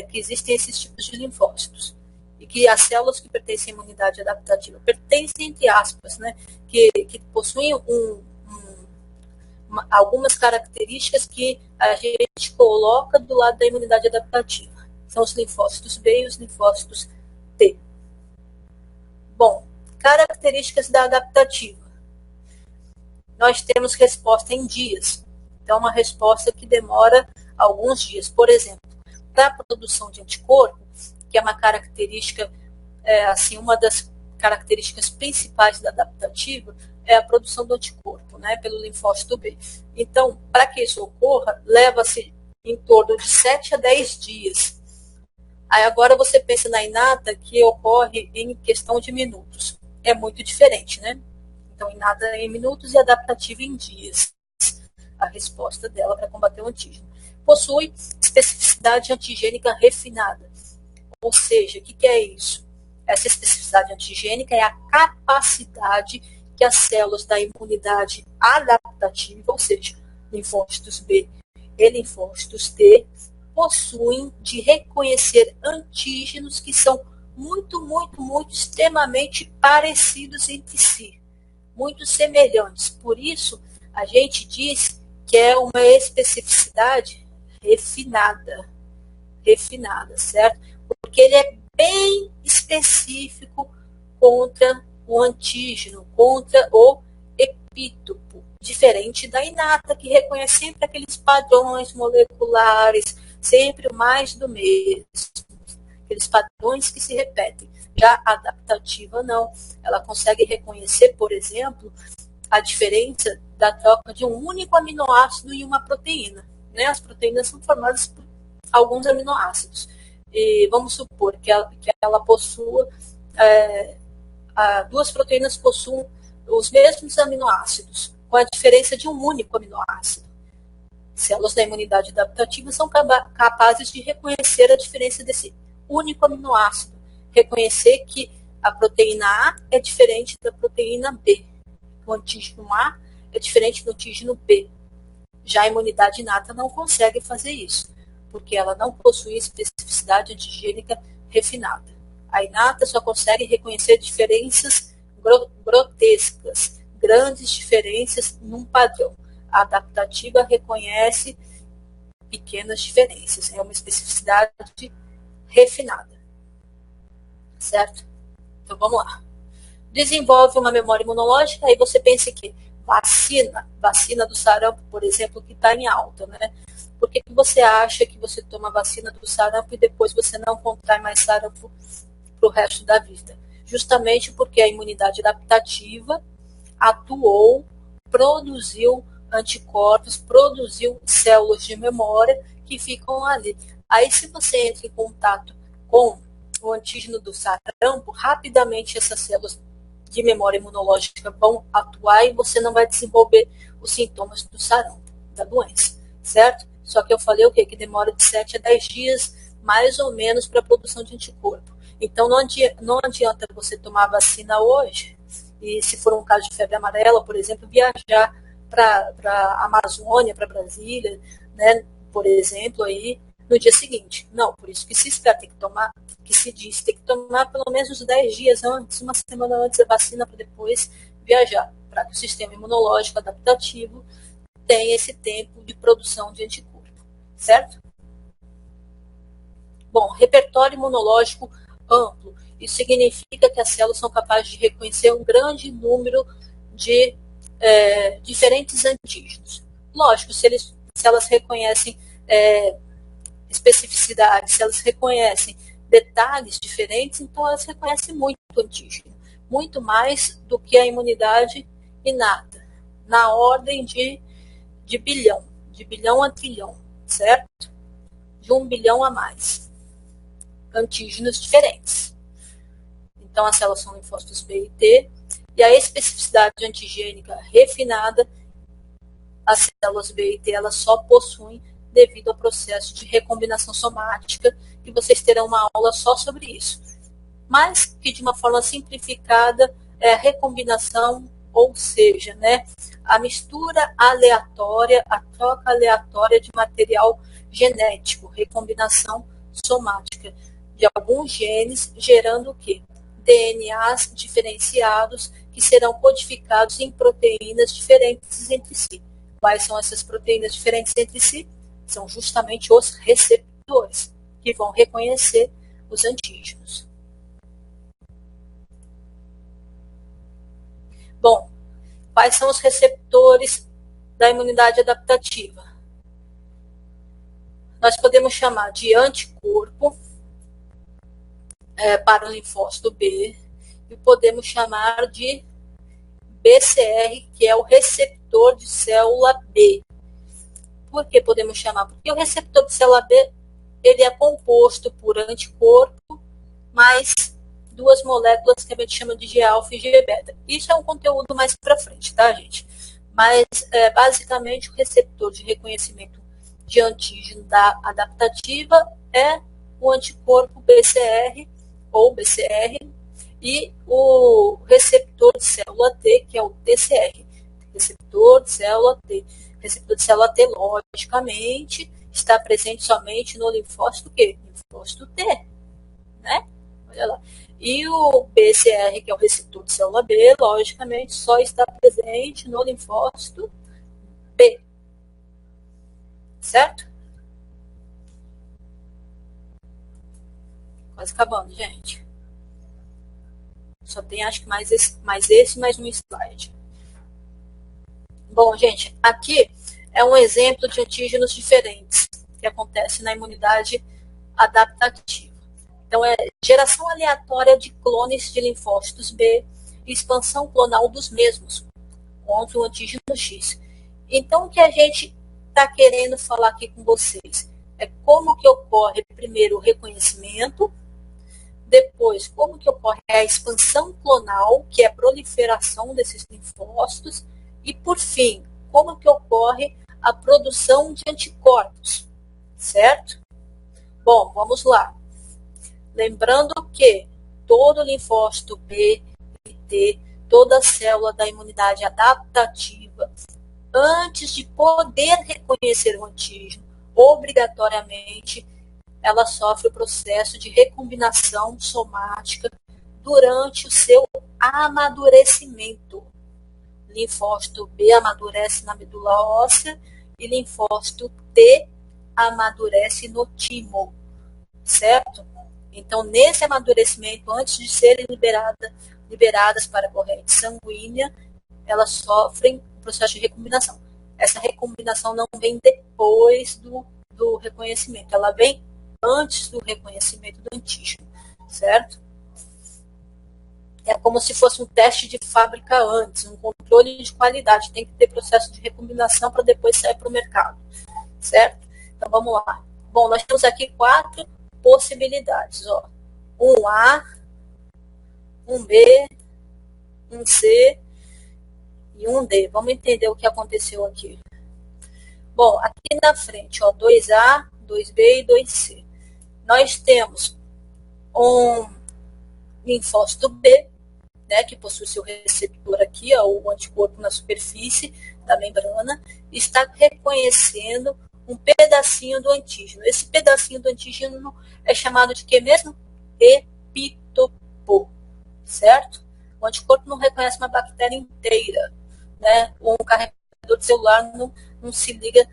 que existem esses tipos de linfócitos e que as células que pertencem à imunidade adaptativa pertencem, entre aspas, né, que possuem algumas características que a gente coloca do lado da imunidade adaptativa. São os linfócitos B e os linfócitos T. Bom, características da adaptativa. Nós temos resposta em dias. Então, uma resposta que demora alguns dias. Por exemplo, para a produção de anticorpo, que é uma característica, uma das características principais da adaptativa, é a produção do anticorpo, né, pelo linfócito B. Então, para que isso ocorra, leva-se em torno de 7 a 10 dias. Aí agora você pensa na inata, que ocorre em questão de minutos. É muito diferente, né? Então, inata em minutos e adaptativa em dias. A resposta dela para combater o antígeno. Possui especificidade antigênica refinada. Ou seja, o que é isso? Essa especificidade antigênica é a capacidade que as células da imunidade adaptativa, ou seja, linfócitos B e linfócitos T, possuem de reconhecer antígenos que são muito, muito, muito extremamente parecidos entre si, muito semelhantes. Por isso, a gente diz que é uma especificidade refinada, certo? Porque ele é bem específico contra o antígeno, contra o epítopo, diferente da inata, que reconhece sempre aqueles padrões moleculares, sempre o mais do mesmo, aqueles padrões que se repetem. Já a adaptativa não, ela consegue reconhecer, por exemplo, a diferença da troca de um único aminoácido em uma proteína, né? As proteínas são formadas por alguns aminoácidos. E vamos supor que ela possua, duas proteínas possuam os mesmos aminoácidos, com a diferença de um único aminoácido. Células da imunidade adaptativa são capazes de reconhecer a diferença desse único aminoácido, reconhecer que a proteína A é diferente da proteína B, o antígeno A é diferente do antígeno B. Já a imunidade inata não consegue fazer isso, porque ela não possui especificidade antigênica refinada. A inata só consegue reconhecer diferenças grotescas, grandes diferenças num padrão. A adaptativa reconhece pequenas diferenças, é uma especificidade refinada. Certo? Então vamos lá. Desenvolve uma memória imunológica, aí você pensa que vacina do sarampo, por exemplo, que está em alta, né? Por que você acha que você toma vacina do sarampo e depois você não contrai mais sarampo para o resto da vida? Justamente porque a imunidade adaptativa atuou, produziu anticorpos, produziu células de memória que ficam ali. Aí, se você entra em contato com o antígeno do sarampo, rapidamente essas células de memória imunológica vão atuar e você não vai desenvolver os sintomas do sarampo, da doença, certo? Só que eu falei o quê? Que demora de 7 a 10 dias, mais ou menos, para a produção de anticorpo. Então, não adianta você tomar vacina hoje, e se for um caso de febre amarela, por exemplo, viajar para a Amazônia, para Brasília, né, por exemplo, aí, no dia seguinte. Não, por isso que se espera, tem que tomar pelo menos uns 10 dias antes, uma semana antes da vacina, para depois viajar, para que o sistema imunológico adaptativo tenha esse tempo de produção de anticorpo, certo? Bom, repertório imunológico amplo. Isso significa que as células são capazes de reconhecer um grande número de diferentes antígenos. Lógico, se elas reconhecem especificidade, se elas reconhecem detalhes diferentes, então elas reconhecem muito o antígeno. muito mais do que a imunidade inata, na ordem de bilhão a trilhão, certo? De 1 bilhão a mais antígenos diferentes. Então, as células são linfócitos B e T, e a especificidade antigênica refinada, as células B e T elas só possuem devido ao processo de recombinação somática, e vocês terão uma aula só sobre isso. Mas que, de uma forma simplificada, é a recombinação, ou seja, né, a mistura aleatória, a troca aleatória de material genético, recombinação somática de alguns genes, gerando o quê? DNAs diferenciados que serão codificados em proteínas diferentes entre si. Quais são essas proteínas diferentes entre si? São justamente os receptores, que vão reconhecer os antígenos. Bom, quais são os receptores da imunidade adaptativa? Nós podemos chamar de anticorpo para o linfócito B, e podemos chamar de BCR, que é o receptor de célula B. Por que podemos chamar? Porque o receptor de célula B ele é composto por anticorpo mais duas moléculas que a gente chama de G-alfa e G-beta. Isso é um conteúdo mais para frente, tá, gente? Mas, basicamente, o receptor de reconhecimento de antígeno da adaptativa é o anticorpo BCR, ou BCR, e o receptor de célula T, que é o TCR. Receptor de célula T. Receptor de célula T, logicamente, está presente somente no linfócito Q? Linfócito T, né? Olha lá. E o BCR, que é o receptor de célula B, logicamente, só está presente no linfócito B. Certo? Quase acabando, gente. Só tem, acho que mais um slide. Bom, gente, aqui é um exemplo de antígenos diferentes que acontece na imunidade adaptativa. Então, é geração aleatória de clones de linfócitos B e expansão clonal dos mesmos contra o antígeno X. Então, o que a gente está querendo falar aqui com vocês é como que ocorre primeiro o reconhecimento, depois como que ocorre a expansão clonal, que é a proliferação desses linfócitos, e por fim, como que ocorre a produção de anticorpos, certo? Bom, vamos lá. Lembrando que todo linfócito B e T, toda célula da imunidade adaptativa, antes de poder reconhecer o antígeno, obrigatoriamente, ela sofre o processo de recombinação somática durante o seu amadurecimento. Linfócito B amadurece na medula óssea e linfócito T amadurece no timo, certo? Então, nesse amadurecimento, antes de serem liberadas para a corrente sanguínea, elas sofrem o processo de recombinação. Essa recombinação não vem depois do reconhecimento, ela vem antes do reconhecimento do antígeno, certo? É como se fosse um teste de fábrica antes, um controle de qualidade. Tem que ter processo de recombinação para depois sair para o mercado, certo? Então, vamos lá. Bom, nós temos aqui 4 possibilidades, ó. 1A, 1B, 1C e 1D. Vamos entender o que aconteceu aqui. Bom, aqui na frente, ó, 2A, 2B e 2C. Nós temos um linfócito B, né, que possui seu receptor aqui, ó, o anticorpo na superfície da membrana, está reconhecendo um pedacinho do antígeno. Esse pedacinho do antígeno é chamado de quê mesmo? Epítopo, certo? O anticorpo não reconhece uma bactéria inteira, né? Um carregador de celular não se liga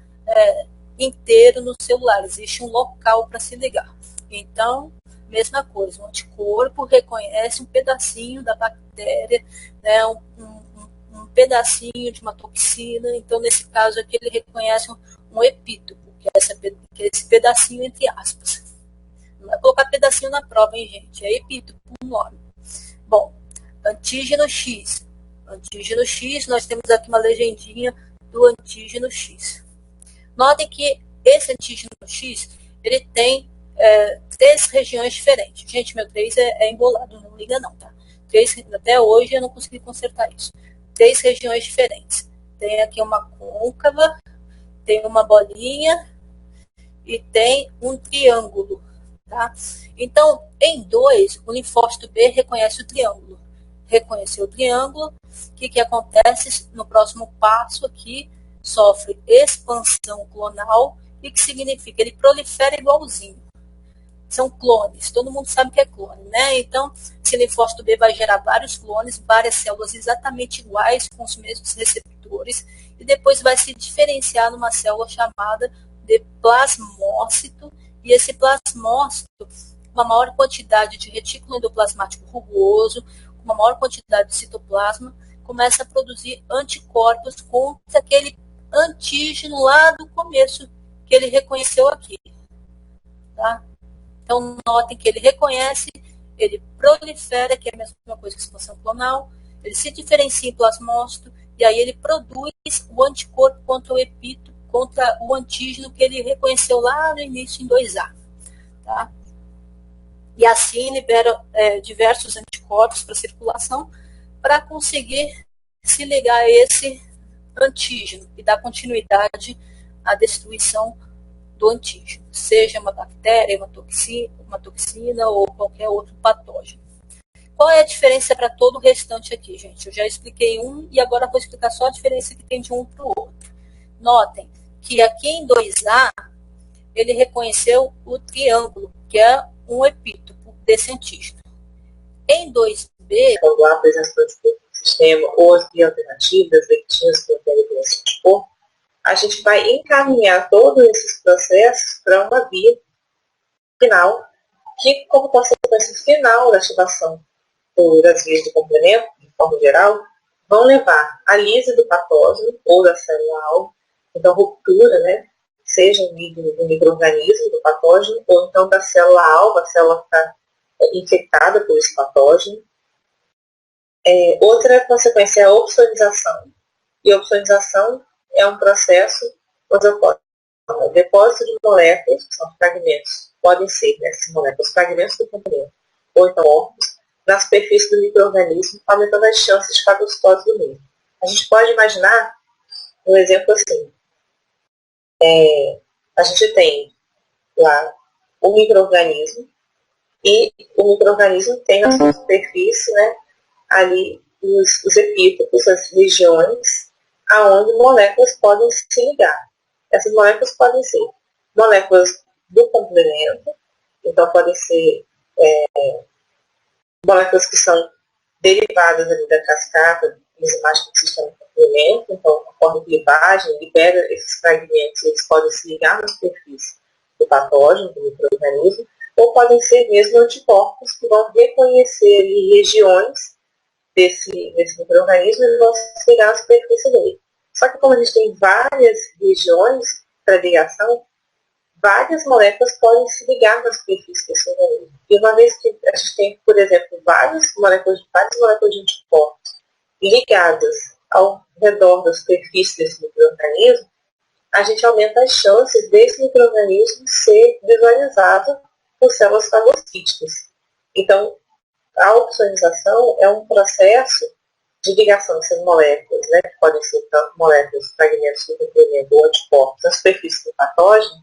inteiro no celular, existe um local para se ligar. Então, mesma coisa, o anticorpo reconhece um pedacinho da bactéria, né? Um pedacinho de uma toxina. Então, nesse caso aqui, ele reconhece um epítopo, que é esse pedacinho entre aspas. Não vai colocar pedacinho na prova, hein, gente? É epítopo o nome. Bom, antígeno X. Antígeno X, nós temos aqui uma legendinha do antígeno X. Notem que esse antígeno X, ele tem 3 regiões diferentes. Gente, meu 3 é embolado, não liga não, tá? 3, até hoje eu não consegui consertar isso. 3 regiões diferentes. Tem aqui uma côncava, tem uma bolinha e tem um triângulo, tá? Então, em 2, o linfócito B reconhece o triângulo. Reconheceu o triângulo, o que acontece no próximo passo aqui? Sofre expansão clonal, e que significa ele prolifera igualzinho. São clones, todo mundo sabe o que é clone, né? Então, esse linfócito B vai gerar vários clones, várias células exatamente iguais, com os mesmos receptores, e depois vai se diferenciar numa célula chamada de plasmócito, e esse plasmócito, uma maior quantidade de retículo endoplasmático rugoso, uma maior quantidade de citoplasma, começa a produzir anticorpos contra aquele antígeno lá do começo que ele reconheceu aqui, tá? Então, notem que ele reconhece, ele prolifera, que é a mesma coisa que expansão clonal, ele se diferencia em plasmócito, e aí ele produz o anticorpo contra o epítope, contra o antígeno que ele reconheceu lá no início em 2A. Tá? E assim libera diversos anticorpos para circulação, para conseguir se ligar a esse antígeno e dar continuidade à destruição do antígeno, seja uma bactéria, uma toxina ou qualquer outro patógeno. Qual é a diferença para todo o restante aqui, gente? Eu já expliquei um e agora vou explicar só a diferença que tem de um para o outro. Notem que aqui em 2A ele reconheceu o triângulo, que é um epítopo desse antígeno. Em 2B, quando há presença do anticorpo no sistema ou as alternativas, lectinas que não têm presença do anticorpo, a gente vai encaminhar todos esses processos para uma via final, que, como consequência final da ativação das vias do complemento, de forma geral, vão levar à lise do patógeno ou da célula-alvo, então ruptura, né, seja do micro-organismo, do patógeno, ou então da célula-alvo, a célula está infectada por esse patógeno. Outra consequência é a opsonização, e a opsonização é um processo onde ocorre o depósito de moléculas, que são fragmentos, podem ser essas moléculas, fragmentos do componente, ou então órgãos, na superfície do micro-organismo, aumentando as chances de fagocitose do mesmo. A gente pode imaginar um exemplo assim. A gente tem lá o micro-organismo, e o micro-organismo tem na sua superfície, né, ali os epítopos, as regiões aonde moléculas podem se ligar. Essas moléculas podem ser moléculas do complemento, então podem ser moléculas que são derivadas ali da cascata enzimática do sistema de complemento, então ocorre clivagem, libera esses fragmentos, eles podem se ligar na superfície do patógeno, do micro-organismo, ou podem ser mesmo anticorpos que vão reconhecer ali regiões desse micro-organismo e vão se ligar na superfície dele. Só que como a gente tem várias regiões para ligação, várias moléculas podem se ligar na superfície desse organismo. E uma vez que a gente tem, por exemplo, várias moléculas de anticorpos ligadas ao redor da superfície desse micro-organismo, a gente aumenta as chances desse micro-organismo ser visualizado por células fagocíticas. Então, a opsonização é um processo de ligação dessas moléculas, né, que podem ser tanto moléculas, fragmentos do complemento ou anticorpos na superfície do patógeno,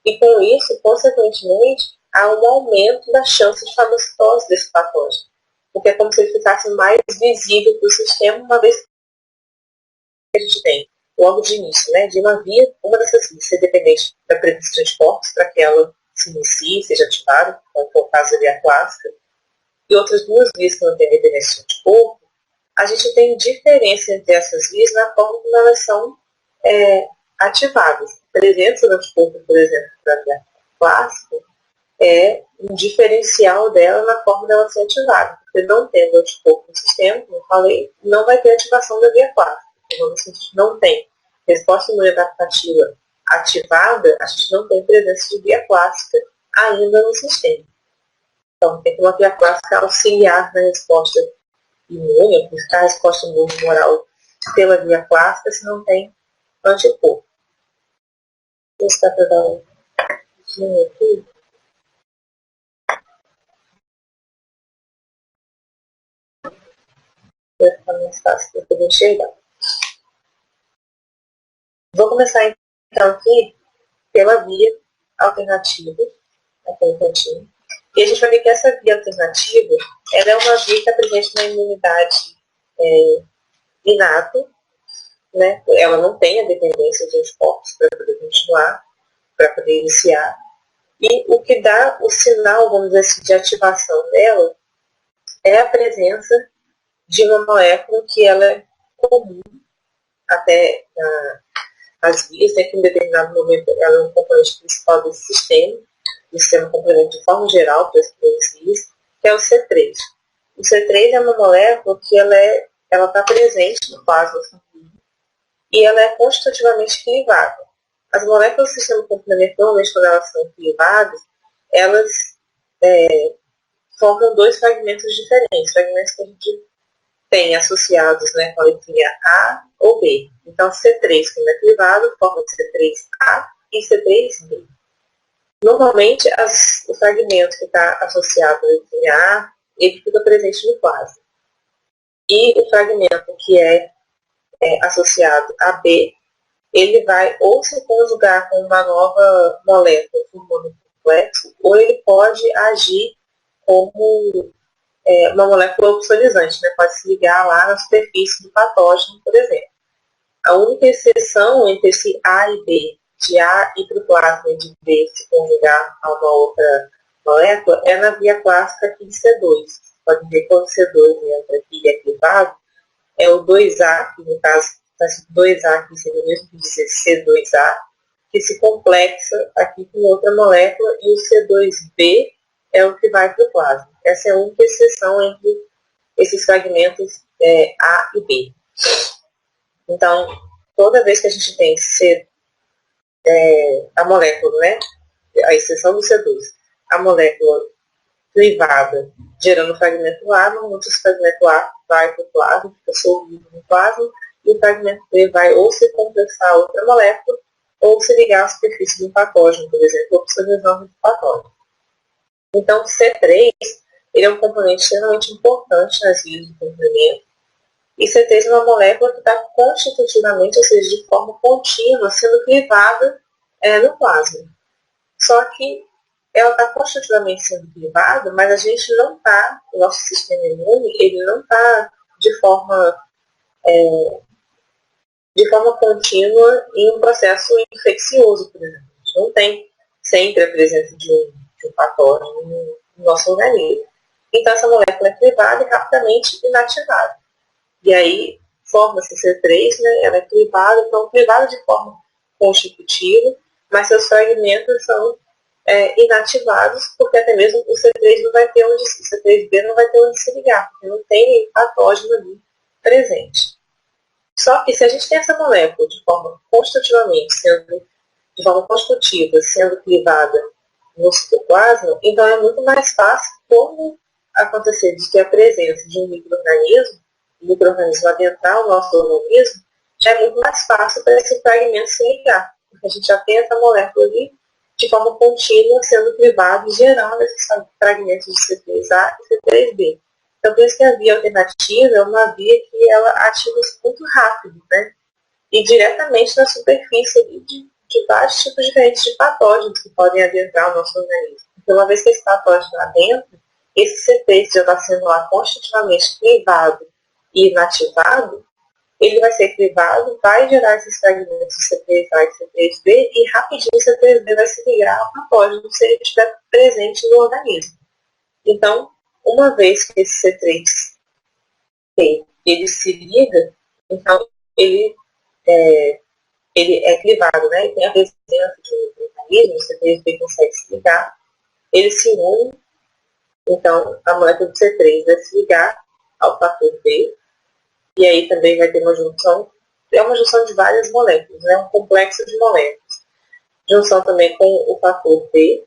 e com isso, consequentemente, há um aumento da chance de fagocitose desse patógeno, porque é como se ele ficasse mais visível para o sistema, uma vez que a gente tem, logo de início, né, de uma via, uma dessas vias ser dependente da presença de anticorpos para que ela se inicie, seja ativada, como foi o caso da via clássica, e outras duas vias que não têm dependência de anticorpo, a gente tem diferença entre essas vias na forma como elas são ativadas. A presença do anticorpo, por exemplo, da via clássica, é um diferencial dela na forma dela ser ativada. Porque não tendo anticorpo no sistema, como eu falei, não vai ter ativação da via clássica. Então, se a gente não tem resposta imunodaptativa ativada, a gente não tem presença de via clássica ainda no sistema. Então, tem que uma via clássica auxiliar na resposta imune, buscar a resposta imune humoral pela via clássica se não tem anticorpo. Vou estar para dar um zoom aqui. Vai ficar mais fácil para poder enxergar. Vou começar então aqui pela via alternativa. E a gente vai ver que essa via alternativa ela é uma via que está presente na imunidade inata, né? Ela não tem a dependência de anticorpos para poder continuar, para poder iniciar. E o que dá o sinal, vamos dizer assim, de ativação dela é a presença de uma molécula que ela é comum até as vias, né, que em determinado momento ela é um componente principal desse sistema complemento de forma geral para as vias, que é o C3. O C3 é uma molécula que ela está presente no plasma sanguíneo e ela é constitutivamente clivada. As moléculas do sistema complementar, normalmente quando elas são clivadas, elas formam dois fragmentos diferentes, fragmentos que a gente tem associados, né, com a letrinha A ou B. Então, C3, quando é clivado, forma C3A e C3B. Normalmente, o fragmento que está associado à letrinha A, ele fica presente no plasma. E o fragmento que é associado a B, ele vai ou se conjugar com uma nova molécula formando um complexo, ou ele pode agir como uma molécula opsonizante, né? Pode se ligar lá na superfície do patógeno, por exemplo. A única exceção entre esse A e B, de A ir para o plasma e de B se conjugar a uma outra molécula, é na via clássica aqui de C2. Pode ver que quando C2 entra aqui e é clivado, é o 2A, que no caso está escrito 2A, que seria o mesmo que dizer C2A, que se complexa aqui com outra molécula, e o C2B é o que vai para o plasma. Essa é a única exceção entre esses fragmentos A e B. Então, toda vez que a gente tem a molécula, né, a exceção do C2, a molécula clivada gerando o fragmento A, normalmente esse fragmento A vai para o plasma, fica solvido no plasma, e o fragmento B vai ou se complexar a outra molécula, ou se ligar à superfície de um patógeno, por exemplo, opsonizando o patógeno. Então, o C3 ele é um componente extremamente importante nas vias do complemento. E C3 é uma molécula que está constitutivamente, ou seja, de forma contínua, sendo clivada no plasma. Só que ela está constitutivamente sendo clivada, mas a gente não está, o nosso sistema imune, ele não está de forma contínua em um processo infeccioso, por exemplo. A gente não tem sempre a presença de um patógeno no nosso organismo. Então, essa molécula é clivada e rapidamente inativada. E aí, forma-se C3, né? Ela é clivada, então clivada de forma constitutiva, mas seus fragmentos são inativados, porque até mesmo o C3 não vai ter onde, o C3B não vai ter onde se ligar, porque não tem patógeno ali presente. Só que se a gente tem essa molécula de forma constitutiva, sendo clivada no citoplasma, então é muito mais fácil como acontecer de ter a presença de um micro-organismo adentrar o nosso organismo, já é muito mais fácil para esse fragmento se ligar, porque a gente já tem essa molécula ali de forma contínua sendo clivada e gerando esses fragmentos de C3A e C3B. Então, por isso que a via alternativa é uma via que ela ativa muito rápido, né? E diretamente na superfície de vários tipos diferentes de patógenos que podem adentrar o nosso organismo. Então, uma vez que esse patógeno adentra, esse C3 já está sendo lá constitutivamente clivado e inativado, ele vai ser clivado, vai gerar esses fragmentos C3A e C3B e rapidinho o C3B vai se ligar ao patógeno se ele estiver presente no organismo. Então, uma vez que esse C3 ele se liga, então ele é clivado, né? E tem a presença de um mecanismo, o C3B consegue se ligar, ele se une, então a molécula do C3 vai se ligar ao fator B, e aí também vai ter uma junção, é uma junção de várias moléculas, né? Um complexo de moléculas. Junção também com o fator B,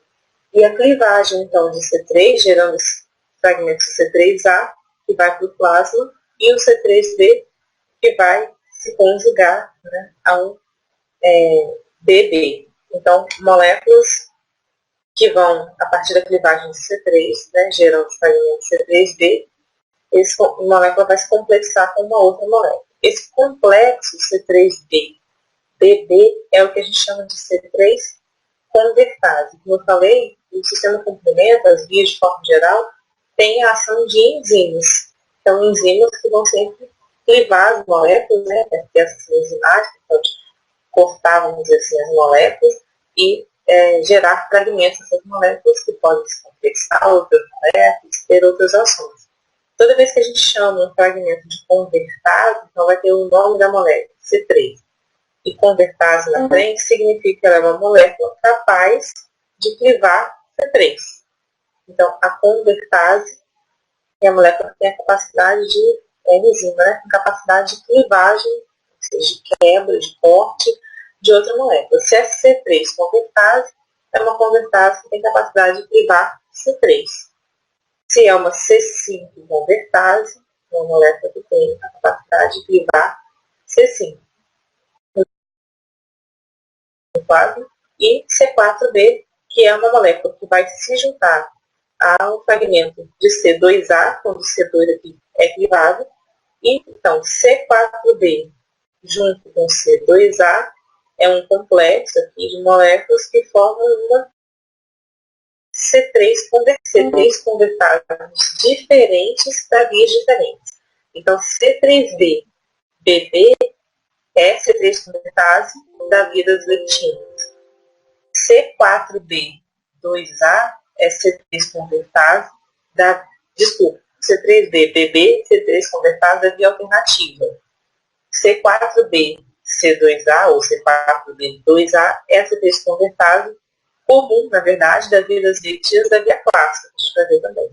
e a clivagem então de C3, gerando fragmentos C3A, que vai para o plasma, e o C3b, que vai se conjugar, né, ao BB. Então, moléculas que vão, a partir da clivagem de C3, né, gerando os fragmentos C3b, a molécula vai se complexar com uma outra molécula. Esse complexo C3b, BB, é o que a gente chama de C3 convertase. Como eu falei, o sistema complemento, as vias de forma geral, tem a ação de enzimas. Então, enzimas que vão sempre clivar as moléculas, né, essas enzimáticas, pode cortar, vamos dizer assim, as moléculas e gerar fragmentos dessas moléculas que podem se complexar, outras moléculas, ter outras ações. Toda vez que a gente chama um fragmento de convertase, então vai ter o nome da molécula, C3. E convertase na frente significa que ela é uma molécula capaz de clivar C3. Então, a convertase é a molécula que tem a capacidade de enzima, né, com capacidade de clivagem, ou seja, de quebra, de corte de outra molécula. Se é C3 convertase, é uma convertase que tem capacidade de clivar C3. Se é uma C5 convertase, é uma molécula que tem a capacidade de clivar C5. E C4b, que é uma molécula que vai se juntar ao fragmento de C2A, quando o C2 aqui é clivado, e então C4b junto com C2A é um complexo aqui de moléculas que formam uma C3 convertáveis diferentes para vias diferentes. Então C3b, BB é C3 convertase da via das leptinas. C4b, 2A é C3 convertase da... Desculpa, C3b, BB, C3 convertase da via alternativa. C4b, C2A ou C4b, 2A é C3 convertase comum, na verdade, da via das leptinas da via clássica. Deixa eu ver também.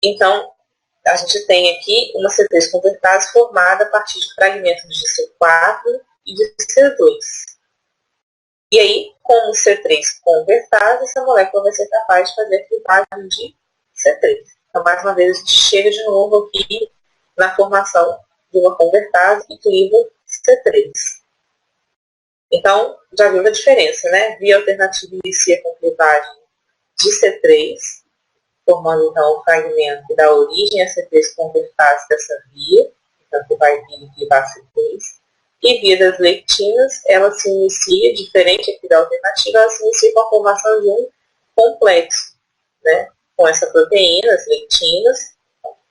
Então, a gente tem aqui uma C3 convertase formada a partir de fragmentos de C4 e de C2. E aí, como C3 convertase, essa molécula vai ser capaz de fazer a clivagem de C3. Então, mais uma vez, a gente chega de novo aqui na formação de uma convertase que cliva C3. Então, já viu a diferença, né? Via alternativa inicia com clivagem de C3, formando então o fragmento que dá origem a C3 convertase dessa via, então que vai vir e clivar C3. E via das leptinas, ela se inicia, diferente aqui da alternativa, ela se inicia com a formação de um complexo, né? Com essa proteína, as leptinas,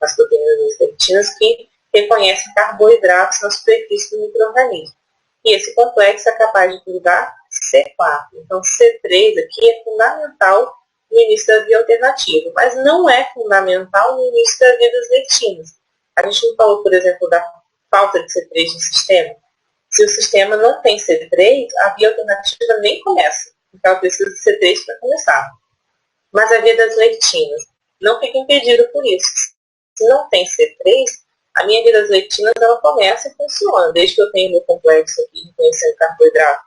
as proteínas das leptinas, que reconhecem carboidratos na superfície do micro-organismo. E esse complexo é capaz de clivar C4. Então, C3 aqui é fundamental no início da via alternativa, mas não é fundamental no início da via das leptinas. A gente não falou, por exemplo, da falta de C3 no sistema. Se o sistema não tem C3, a via alternativa nem começa. Então, ela precisa de C3 para começar. Mas a via das leptinas não fica impedida por isso. Se não tem C3, a minha via das leptinas ela começa e funciona. Desde que eu tenho meu complexo aqui, reconhecendo carboidrato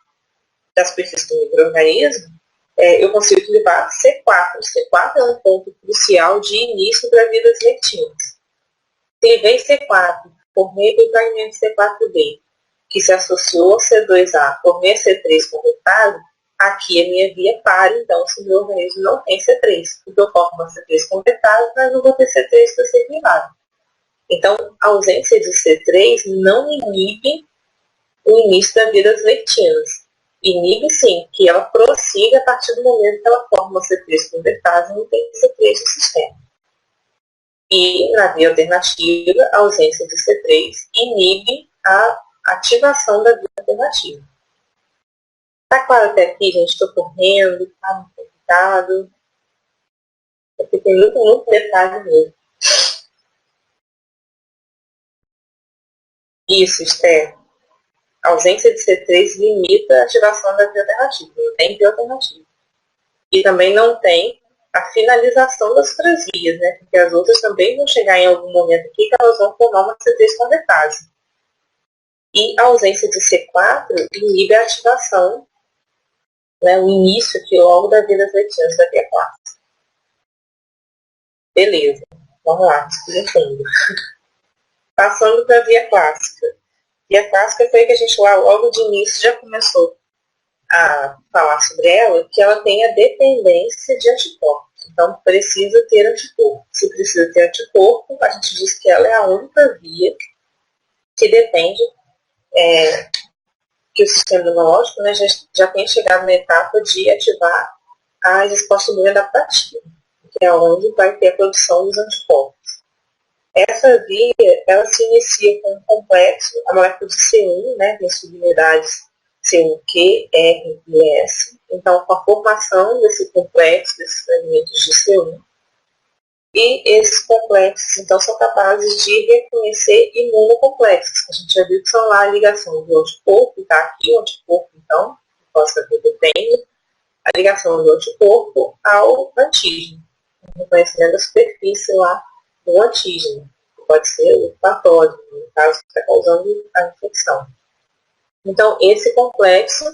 da superfície do micro-organismo, eu consigo clivar C4. C4 é um ponto crucial de início para a via das leptinas. Clivei C4, formei o fragmento C4b, que se associou ao C2A, formei C3 convertado, aqui a minha via para, então, se o meu organismo não tem C3. Porque eu formo uma C3 convertado, mas não vou ter C3 para ser clivado. Então, a ausência de C3 não inibe o início da via das leptinas. Inibe, sim, que ela prossiga a partir do momento que ela forma uma C3 convertase e não tem C3 no sistema. E, na via alternativa, a ausência de C3 inibe a ativação da via alternativa. Tá claro até aqui, gente? Estou correndo, tá muito complicado. Porque tem muito detalhe mesmo. Isso, Esther. A ausência de C3 limita a ativação da via alternativa. Não tem via alternativa. E também não tem a finalização das outras vias, né? Porque as outras também vão chegar em algum momento aqui que elas vão formar uma C3 convertase. E a ausência de C4 inibe a ativação, né, o início aqui logo da via das leptinas da via clássica. Beleza. Vamos lá, explicando. Passando para a via clássica. Via clássica foi que a gente lá, logo de início, já começou a falar sobre ela, que ela tem a dependência de anticorpos. Então, precisa ter anticorpo. Se precisa ter anticorpo, a gente diz que ela é a única via que depende que o sistema imunológico, né, já tenha chegado na etapa de ativar a resposta imune adaptativa, que é onde vai ter a produção dos anticorpos. Essa via, ela se inicia com um complexo, a molécula de C1, né, tem subunidades C1Q, R e S. Então, com a formação desse complexo, desses fragmentos de C1, e esses complexos, então, são capazes de reconhecer imunocomplexos. A gente já viu que são lá a ligação do anticorpo, está aqui o anticorpo, então, possa ver depende, a ligação do anticorpo ao antígeno, o reconhecimento da superfície lá do antígeno, que pode ser o patógeno, no caso que está causando a infecção. Então, esse complexo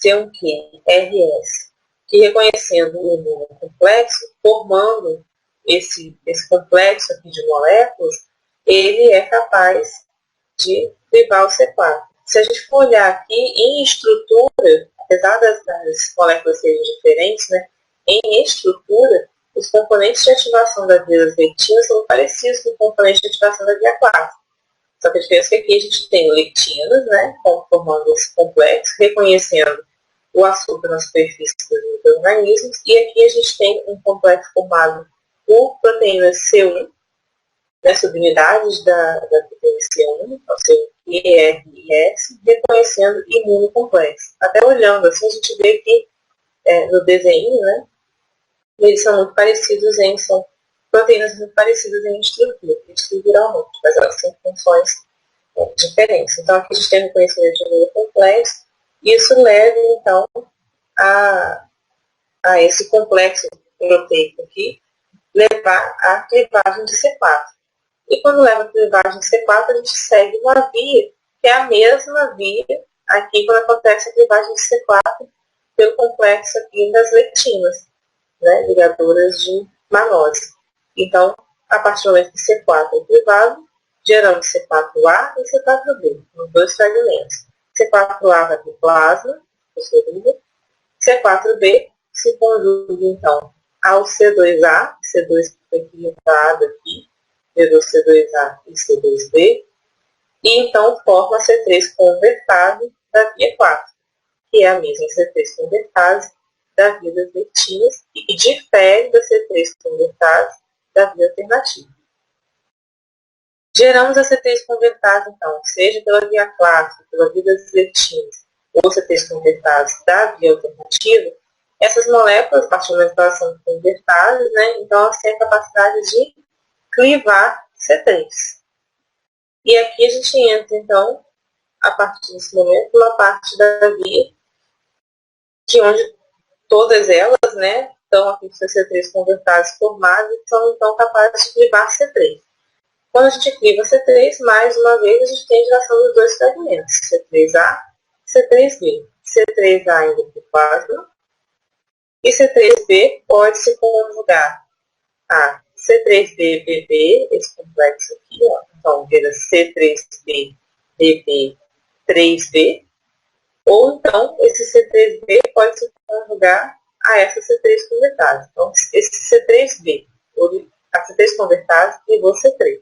C1Q-RS, que reconhecendo o imunocomplexo, formando esse complexo aqui de moléculas, ele é capaz de privar o C4. Se a gente for olhar aqui em estrutura, apesar das moléculas serem diferentes, né, em estrutura, os componentes de ativação das vias lectinas são parecidos com o componente de ativação da via clássica. Só que a diferença é que aqui a gente tem lectinas, né, formando esse complexo, reconhecendo o açúcar na superfície dos micro-organismos, e aqui a gente tem um complexo formado por proteínas C1, né, subunidades da proteína C1, ou seja, ER e S, reconhecendo imunocomplexo. Até olhando assim, a gente vê que no desenho, né, eles são muito parecidos são proteínas muito parecidas em estruturalmente, mas elas têm funções diferentes. Então, aqui a gente tem reconhecimento de imunocomplexo, e isso leva, então, a esse complexo proteico aqui, levar à clivagem de C4. E quando leva a clivagem de C4, a gente segue uma via, que é a mesma via aqui quando acontece a clivagem de C4 pelo complexo aqui das lectinas, né, ligadoras de manose. Então, a partir do momento que C4 é clivado, gerando C4A e C4B, os dois fragmentos. C4A vai para o plasma, C4B se conjuga, então, ao C2A, C2 foi equilibrado aqui, gerou C2A e C2B, e então forma a C3 convertase da via 4, que é a mesma C3 convertase da via das lectinas e que difere da C3 convertase da via alternativa. Geramos a C3 convertase, então, seja pela via clássica, pela via das lectinas, ou C3 convertase da via alternativa. Essas moléculas, a partir do momento que elas são convertadas, né, então elas têm a capacidade de clivar C3. E aqui a gente entra, então, a partir desse momento, na parte da via, que onde todas elas, né, estão aqui com C3 convertadas formadas e são, então, capazes de clivar C3. Quando a gente cliva C3, mais uma vez, a gente tem a geração dos dois fragmentos, C3A e C3B. C3A indo para o plasma, e C3B pode se conjugar a C3B-BB, esse complexo aqui, ó. Então vira C3B-BB-3B, ou então esse C3B pode se conjugar a essa C3 convertase. Então esse C3B, a C3 convertase ligou C3.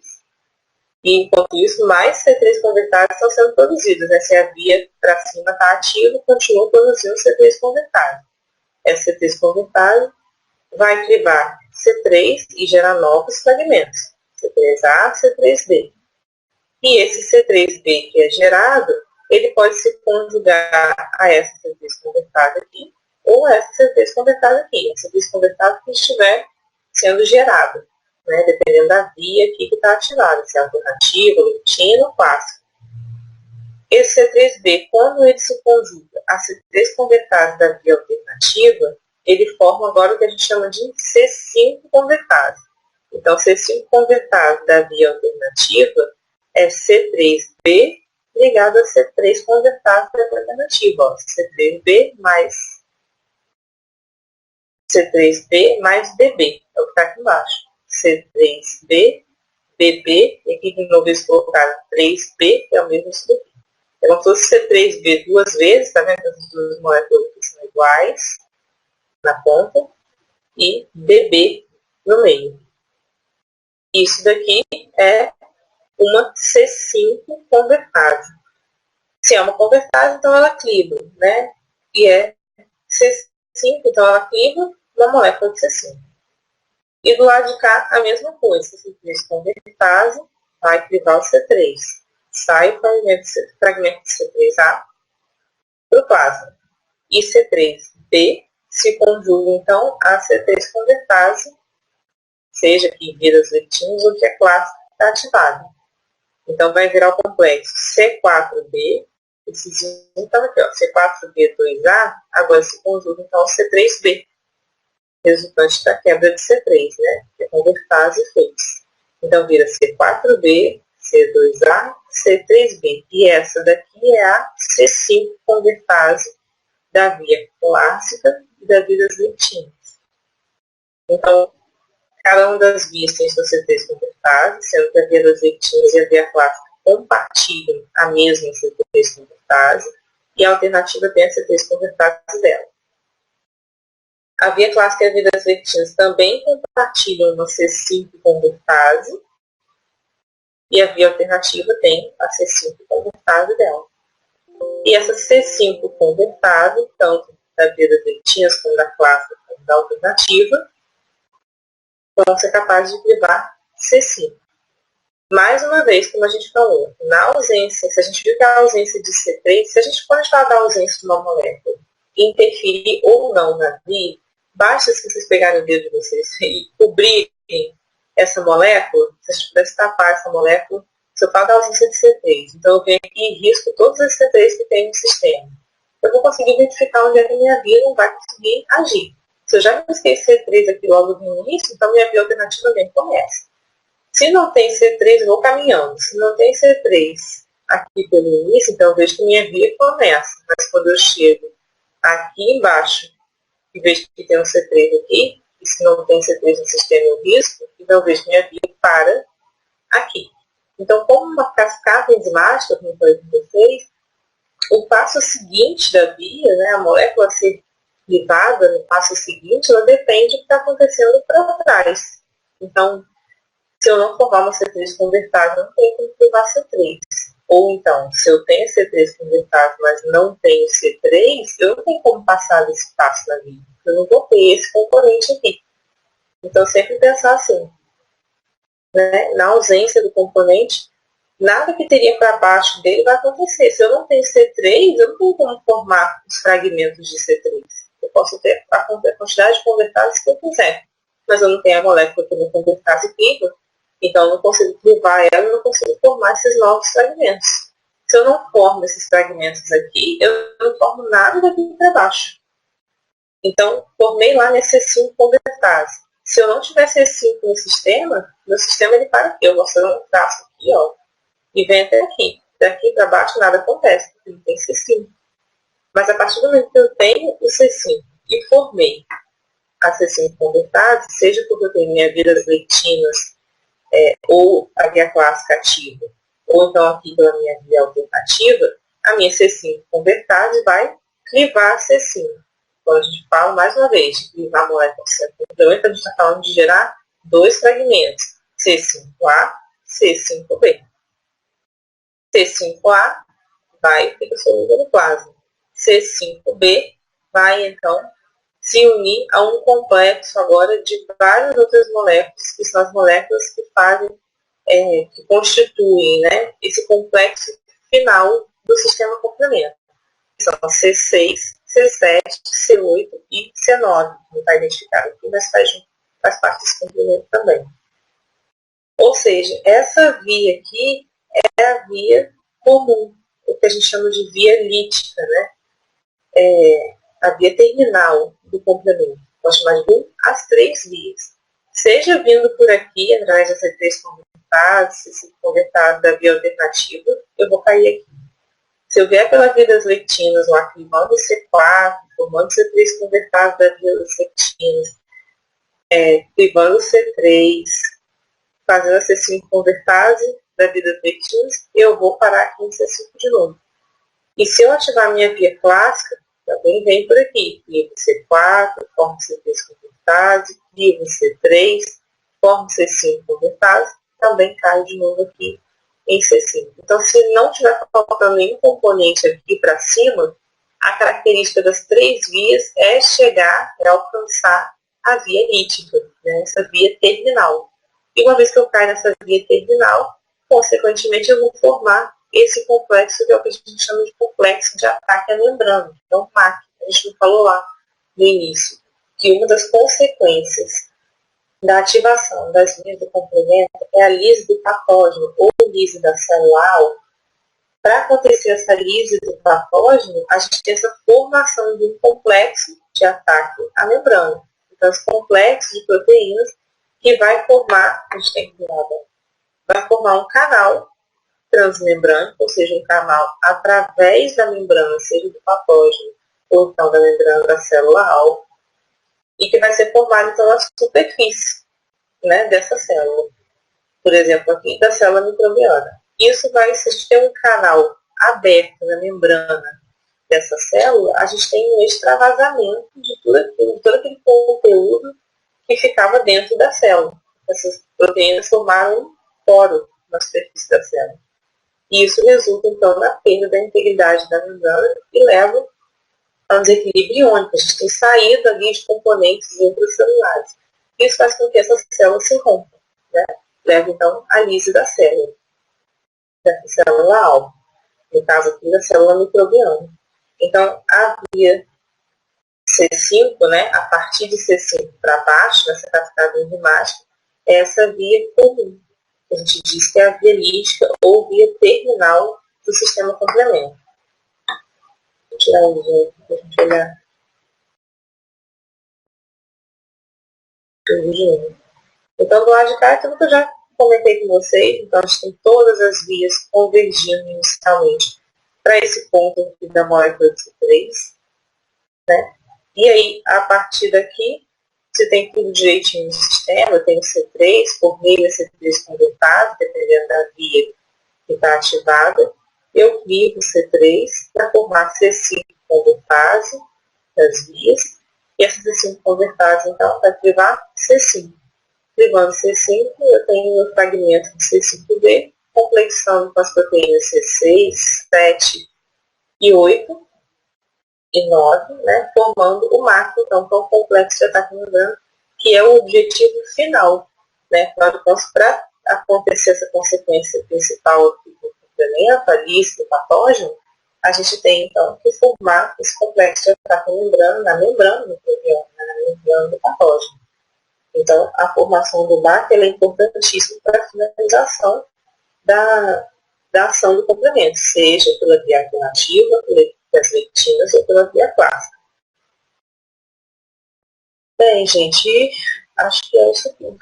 E enquanto isso, mais C3 convertases estão sendo produzidos, né? Se a via para cima está ativa, continua produzindo C3 convertase. Essa C3 convertase vai clivar C3 e gerar novos fragmentos, C3A, C3B. E esse C3B que é gerado, ele pode se conjugar a essa C3 convertase aqui, ou a essa C3 convertase aqui, a C3 convertase que estiver sendo gerada, né, dependendo da via aqui que está ativada, se é alternativa, lectina ou clássica. Esse C3B, quando ele se conjuga a C3 convertase da via alternativa, ele forma agora o que a gente chama de C5 convertase. Então, C5 convertase da via alternativa é C3B ligado a C3 convertase da via alternativa. Ó, C3B mais C3B mais BB, é o que está aqui embaixo. C3B, BB, e aqui de novo eles colocaram 3B, que é o mesmo isso daqui. É como se fosse C3B duas vezes, tá vendo? As duas moléculas são iguais na ponta, e BB no meio. Isso daqui é uma C5 convertase. Se é uma convertase, então ela cliva, né? E é C5, então ela cliva uma molécula de C5. E do lado de cá, a mesma coisa. C3 convertase vai clivar o C3. Sai o fragmento de C3A para o plasma. E C3B se conjuga, então, a C3 convertase, seja que vidas lectinas ou que a classe está ativada. Então, vai virar o complexo C4B, esse então aqui, ó, C4B2A, agora se conjuga, então, C3B, resultante da quebra de C3, né? Que a convertase fez. Então, vira C4B, C2A, C3B. E essa daqui é a C5 convertase da via clássica e da via das lectinas. Então, cada uma das vias tem sua C3 convertase, sendo que a via das lectinas e a via clássica compartilham a mesma C3 convertase, e a alternativa tem a C3 convertase dela. A via clássica e a via das lectinas também compartilham uma C5 convertase, e a via alternativa tem a C5 convertase dela. E essa C5 convertase, tanto da via das lectinas como da clássica como da alternativa, vão ser capazes de privar C5. Mais uma vez, como a gente falou, na ausência, se a gente viu que a ausência de C3, se a gente pode falar da ausência de uma molécula interferir ou não na via, basta se vocês pegarem o dedo de vocês e cobrirem essa molécula, se a gente pudesse tapar essa molécula, se eu falo da ausência de C3, então eu venho aqui e risco todos os C3 que tem no sistema. Eu vou conseguir identificar onde é que a minha via não vai conseguir agir. Se eu já risquei C3 aqui logo no início, então minha via alternativa nem começa. Se não tem C3, eu vou caminhando. Se não tem C3 aqui pelo início, então eu vejo que minha via começa. Mas quando eu chego aqui embaixo e vejo que tem um C3 aqui, e se não tem C3 no sistema eu risco, então eu vejo que minha via para aqui. Então, como uma cascata enzimática, como eu falei com vocês, o passo seguinte da via, né, a molécula ser ligada no passo seguinte, ela depende do que está acontecendo para trás. Então, se eu não formar uma C3 convertase, não tenho como privar C3. Ou então, se eu tenho C3 convertase, mas não tenho C3, eu não tenho como passar desse passo na via. Eu não vou ter esse componente aqui. Então, sempre pensar assim, né? Na ausência do componente, nada que teria para baixo dele vai acontecer. Se eu não tenho C3, eu não tenho como formar os fragmentos de C3. Eu posso ter a quantidade de convertases que eu quiser, mas eu não tenho a molécula que não convertase viva, então eu não consigo privar ela, eu não consigo formar esses novos fragmentos. Se eu não formo esses fragmentos aqui, eu não formo nada daqui para baixo. Então, formei lá nesse C5 convertase. Se eu não tiver C5 no sistema, meu sistema ele para aqui. Eu vou fazer um traço aqui, ó, e vem até aqui. Daqui para baixo nada acontece, porque não tem C5. Mas a partir do momento que eu tenho o C5 e formei a C5 convertase, seja porque eu tenho minha via das lectinas ou a via clássica ativa, ou então aqui pela minha via alternativa, a minha C5 convertase vai clivar a C5. Então a gente fala mais uma vez de clivar a molécula C5, então a gente está falando de gerar dois fragmentos, C5A, C5B. C5A vai ficar solúvel no plasma. C5B vai, então, se unir a um complexo agora de várias outras moléculas, que são as moléculas que fazem, que constituem, né, esse complexo final do sistema complemento. São C6, C7, C8 e C9. Não está identificado aqui, mas faz parte desse complemento também. Ou seja, essa via aqui é a via comum, o que a gente chama de via lítica, né? A via terminal do complemento. Pode chamar de 1 às 3 vias. Seja vindo por aqui, através da C3 convertase, C5 convertase da via alternativa, eu vou cair aqui. Se eu vier pela via das lectinas, lá clivando C4, formando C3 convertase da via das lectinas, clivando C3, fazendo a C5 convertase da via das lectinas, eu vou parar aqui em C5 de novo. E se eu ativar a minha via clássica, também vem por aqui. Vivo C4, forma C3 convertase, vivo C3, forma C5 convertase, também cai de novo aqui em C5. Então, se não tiver faltando nenhum componente aqui para cima, a característica das três vias é chegar, é alcançar a via lítica, né? Essa via terminal. E uma vez que eu caio nessa via terminal, consequentemente eu vou formar esse complexo que é o que a gente chama de complexo de ataque à membrana. Então, MAC, a gente não falou lá no início, que uma das consequências da ativação das linhas do complemento é a lise do patógeno ou lise da célula alvo. Para acontecer essa lise do patógeno, a gente tem essa formação de um complexo de ataque à membrana. Então, esse complexo de proteínas que vai formar, a gente tem que vai formar um canal transmembrânico, ou seja, um canal através da membrana, seja do patógeno ou então da membrana da célula-alvo, e que vai ser formado então na superfície, né, dessa célula. Por exemplo, aqui da célula microbiana. Isso vai, se a gente tem um canal aberto na membrana dessa célula, a gente tem um extravasamento de todo aquele conteúdo que ficava dentro da célula. Essas proteínas formaram um poro na superfície da célula. E isso resulta, então, na perda da integridade da membrana e leva a um desequilíbrio iônico. A gente tem saída ali de componentes intracelulares. Isso faz com que essas células se rompam, né? Leva, então, à lise da célula alvo. No caso aqui, da célula microbiana. Então, a via C5, né, a partir de C5 para baixo, nessa cascata enzimática, é essa via comum. A gente diz que é a via lítica ou via terminal do sistema complemento. Vou tirar o exemplo para a gente olhar. Então, do lado de cá é tudo que eu já comentei com vocês. Então, a gente tem todas as vias convergindo inicialmente para esse ponto aqui da molécula de C3. Né? E aí, a partir daqui, você tem tudo direitinho no sistema. Eu tenho C3, por meio da C3 convertado, dependendo da via que está ativada. Eu vivo C3 para formar C5 convertase das vias. E essa C5 convertase, então, vai privar C5. Privando C5, eu tenho o fragmento de C5b, complexando com as proteínas C6, 7 e 8 e 9, né, formando o macro, então, que é o complexo de ataque membrana, que é o objetivo final. Né, para acontecer essa consequência principal do complemento, a lise do patógeno, a gente tem, então, que formar esse complexo de ataque membrana na membrana do proteína, na membrana do patógeno. Então, a formação do MAC é importantíssima para a finalização da ação do complemento, seja pela via alternativa, pelas lectinas ou pela via clássica. Bem, gente, acho que é isso aqui.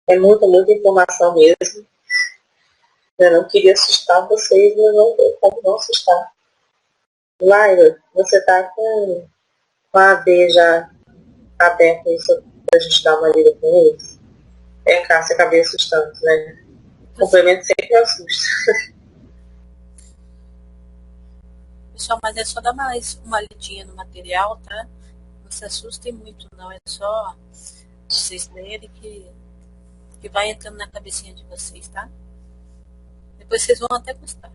É muita informação mesmo. Eu não queria assustar vocês, mas não tem como não assustar. Laila, você está com a AD já aberta para a gente dar uma lida com eles? É, Cássia, acabei assustando, né? Complemento sempre assusta. Pessoal, mas é só dar mais uma lidinha no material, tá? Não se assustem muito, não. É só vocês lerem que vai entrando na cabecinha de vocês, tá? Depois vocês vão até gostar.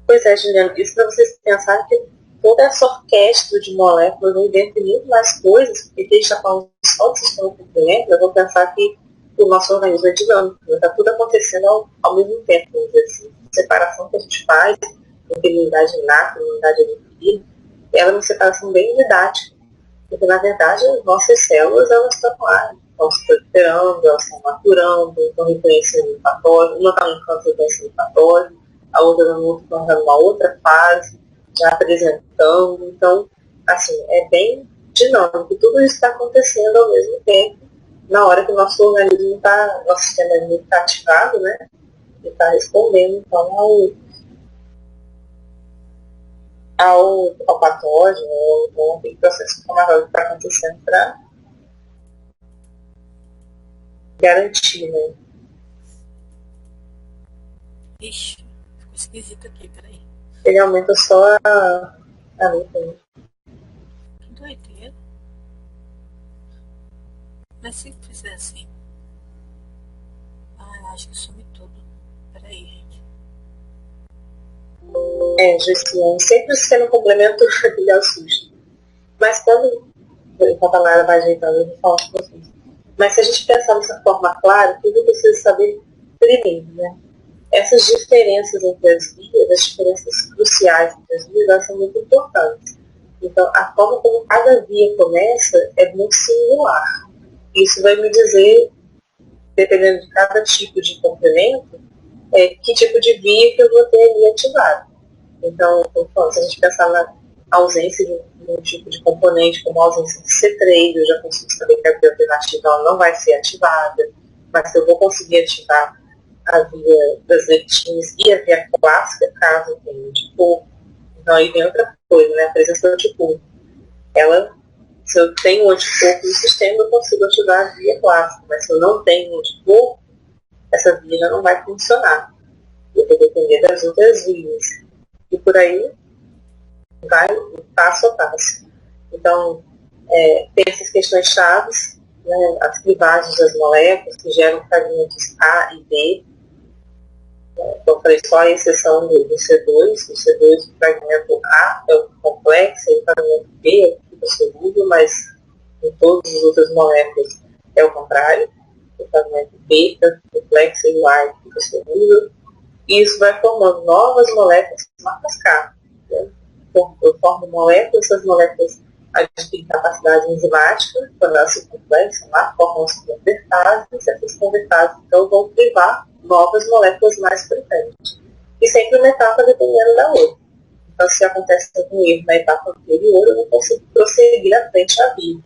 Pois é, Juliana, isso para vocês pensarem que toda essa orquestra de moléculas vem dentro de muito mais coisas, porque a gente está falando só do sistema complemento, eu vou pensar que o nosso organismo é dinâmico, está tudo acontecendo ao mesmo tempo, vamos dizer assim. A separação que a gente faz entre imunidade inata e imunidade adquirida, ela é uma separação bem didática, porque na verdade as nossas células elas estão lá, estão se proliferando, elas estão maturando, estão reconhecendo o patógeno, uma está no canto reconhecendo o patógeno, a outra está numa outra fase, já apresentando. Então, assim, é bem dinâmico. Tudo isso está acontecendo ao mesmo tempo, na hora que o nosso organismo está, nosso sistema está ativado, né? e está respondendo, então, ao patógeno, ou aquele processo inflamatório que está acontecendo para garantir, né? Ixi, ficou esquisito aqui, peraí. Ele aumenta só a luta, né? Que doideira. Mas se fizer assim. Acho que some tudo. Peraí, gente. Juiciane, sempre sendo um complemento ele sujo. Mas enquanto a Lara vai ajeitando, eu vou falar com vocês. Mas se a gente pensar dessa forma clara, tudo precisa saber primeiro, né? Essas diferenças entre as vias, as diferenças cruciais entre as vias, elas são muito importantes. Então, a forma como cada via começa é muito singular. Isso vai me dizer, dependendo de cada tipo de complemento, que tipo de via que eu vou ter ali ativado. Então, se a gente pensar na ausência de um tipo de componente, como a ausência de C3, eu já consigo saber que a via alternativa não vai ser ativada, mas eu vou conseguir ativar a via das leptins e a via clássica, caso tenha anticorpo. Então, aí vem outra coisa, né? A presença do anticorpo. Se eu tenho um anticorpo no sistema, eu consigo ativar a via clássica, mas se eu não tenho um anticorpo, essa via já não vai funcionar. Eu vou depender das outras vias. E por aí vai passo a passo. Então, tem essas questões chaves, né, as clivagens das moléculas que geram fragmentos A e B. Então, eu falei só a exceção do C2. O C2, o fragmento A é o complexo, e o fragmento B é o que fica solúvel, mas em todas as outras moléculas é o contrário. O fragmento beta, complexo e o A é o que fica solúvel. E isso vai formando novas moléculas na cascata. Né? Eu formo moléculas, essas moléculas adquirem capacidade enzimática, quando elas se complexam lá, formam-se convertases, e essas convertases então vão privar novas moléculas mais frequentes. E sempre uma etapa dependendo da outra. Então, se acontece algum erro na etapa anterior, eu não consigo prosseguir à frente da vida.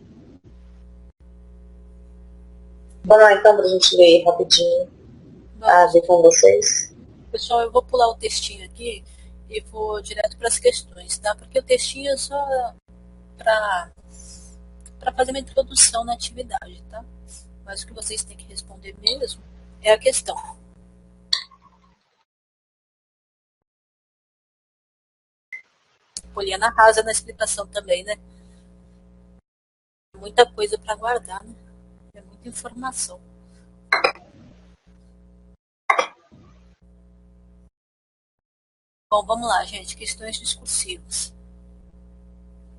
Vamos lá então para a gente ler rapidinho a ver com vocês. Pessoal, eu vou pular o textinho aqui e vou direto para as questões, tá? Porque o textinho é só para fazer uma introdução na atividade, tá? Mas o que vocês têm que responder mesmo é a questão. Poliana arrasa na explicação também, né? Muita coisa para guardar, né? É muita informação. Bom, vamos lá, gente. Questões discursivas.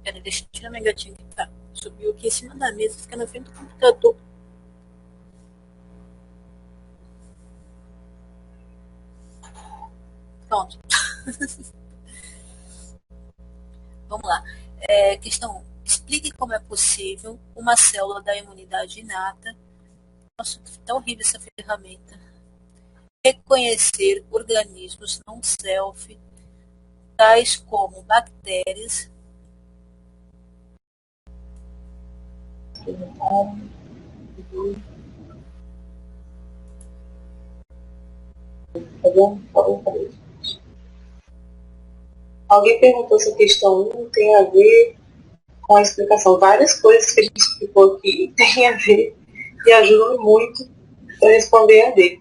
Pera, deixa eu tirar minha gatinha que tá. Subiu aqui em cima da mesa, fica na frente do computador. Pronto. Vamos lá. Questão 1. Explique como é possível uma célula da imunidade inata, nossa, tão horrível essa ferramenta, reconhecer organismos não self, tais como bactérias, Alguém perguntou se a questão 1 tem a ver com a explicação. Várias coisas que a gente explicou aqui tem a ver e ajudam muito para responder a D.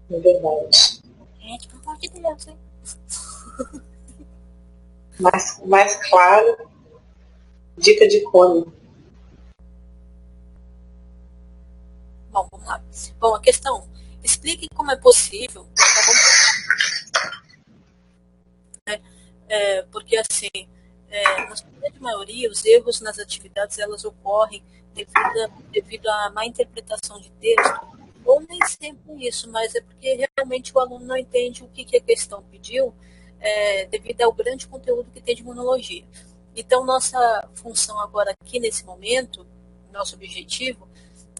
Na verdade. Gente, pelo amor de Deus, hein? Mais claro, dica de cone. Bom, vamos lá. Bom, a questão 1. Explique como é possível. Porque assim, na sua grande maioria, os erros nas atividades elas ocorrem devido à má interpretação de texto, ou nem sempre isso, mas é porque realmente o aluno não entende o que a questão pediu, devido ao grande conteúdo que tem de imunologia. Então, nossa função agora aqui nesse momento, nosso objetivo,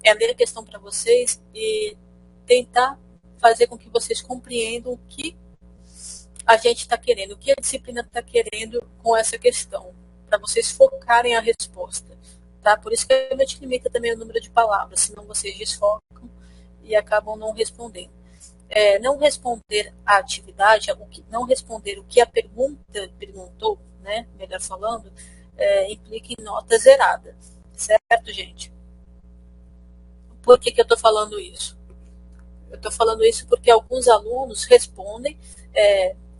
é ler a questão para vocês e tentar fazer com que vocês compreendam o que a gente está querendo, o que a disciplina está querendo com essa questão, para vocês focarem a resposta. Tá? Por isso que a gente limita também o número de palavras, senão vocês desfocam e acabam não respondendo. não responder a atividade, não responder o que a pergunta perguntou, né, melhor falando, implica em nota zerada, certo, gente? Por que eu estou falando isso? Eu estou falando isso porque alguns alunos respondem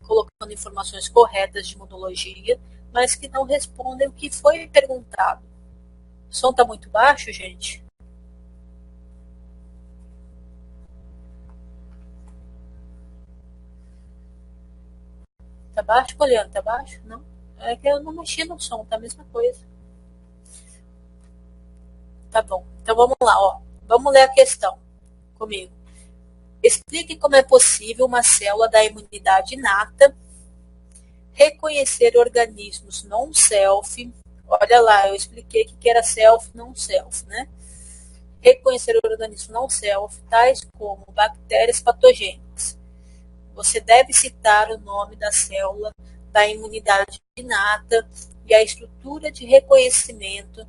colocando informações corretas de modologia, mas que não respondem o que foi perguntado. O som está muito baixo, gente? Tá baixo, Poliana? Tá baixo? Não? É que eu não mexi no som, tá a mesma coisa. Tá bom. Então vamos lá, ó. Vamos ler a questão comigo. Explique como é possível uma célula da imunidade inata reconhecer organismos non-self. Olha lá, eu expliquei o que era self, non-self, né? Reconhecer organismos non-self, tais como bactérias patogênicas. Você deve citar o nome da célula da imunidade inata e a estrutura de reconhecimento,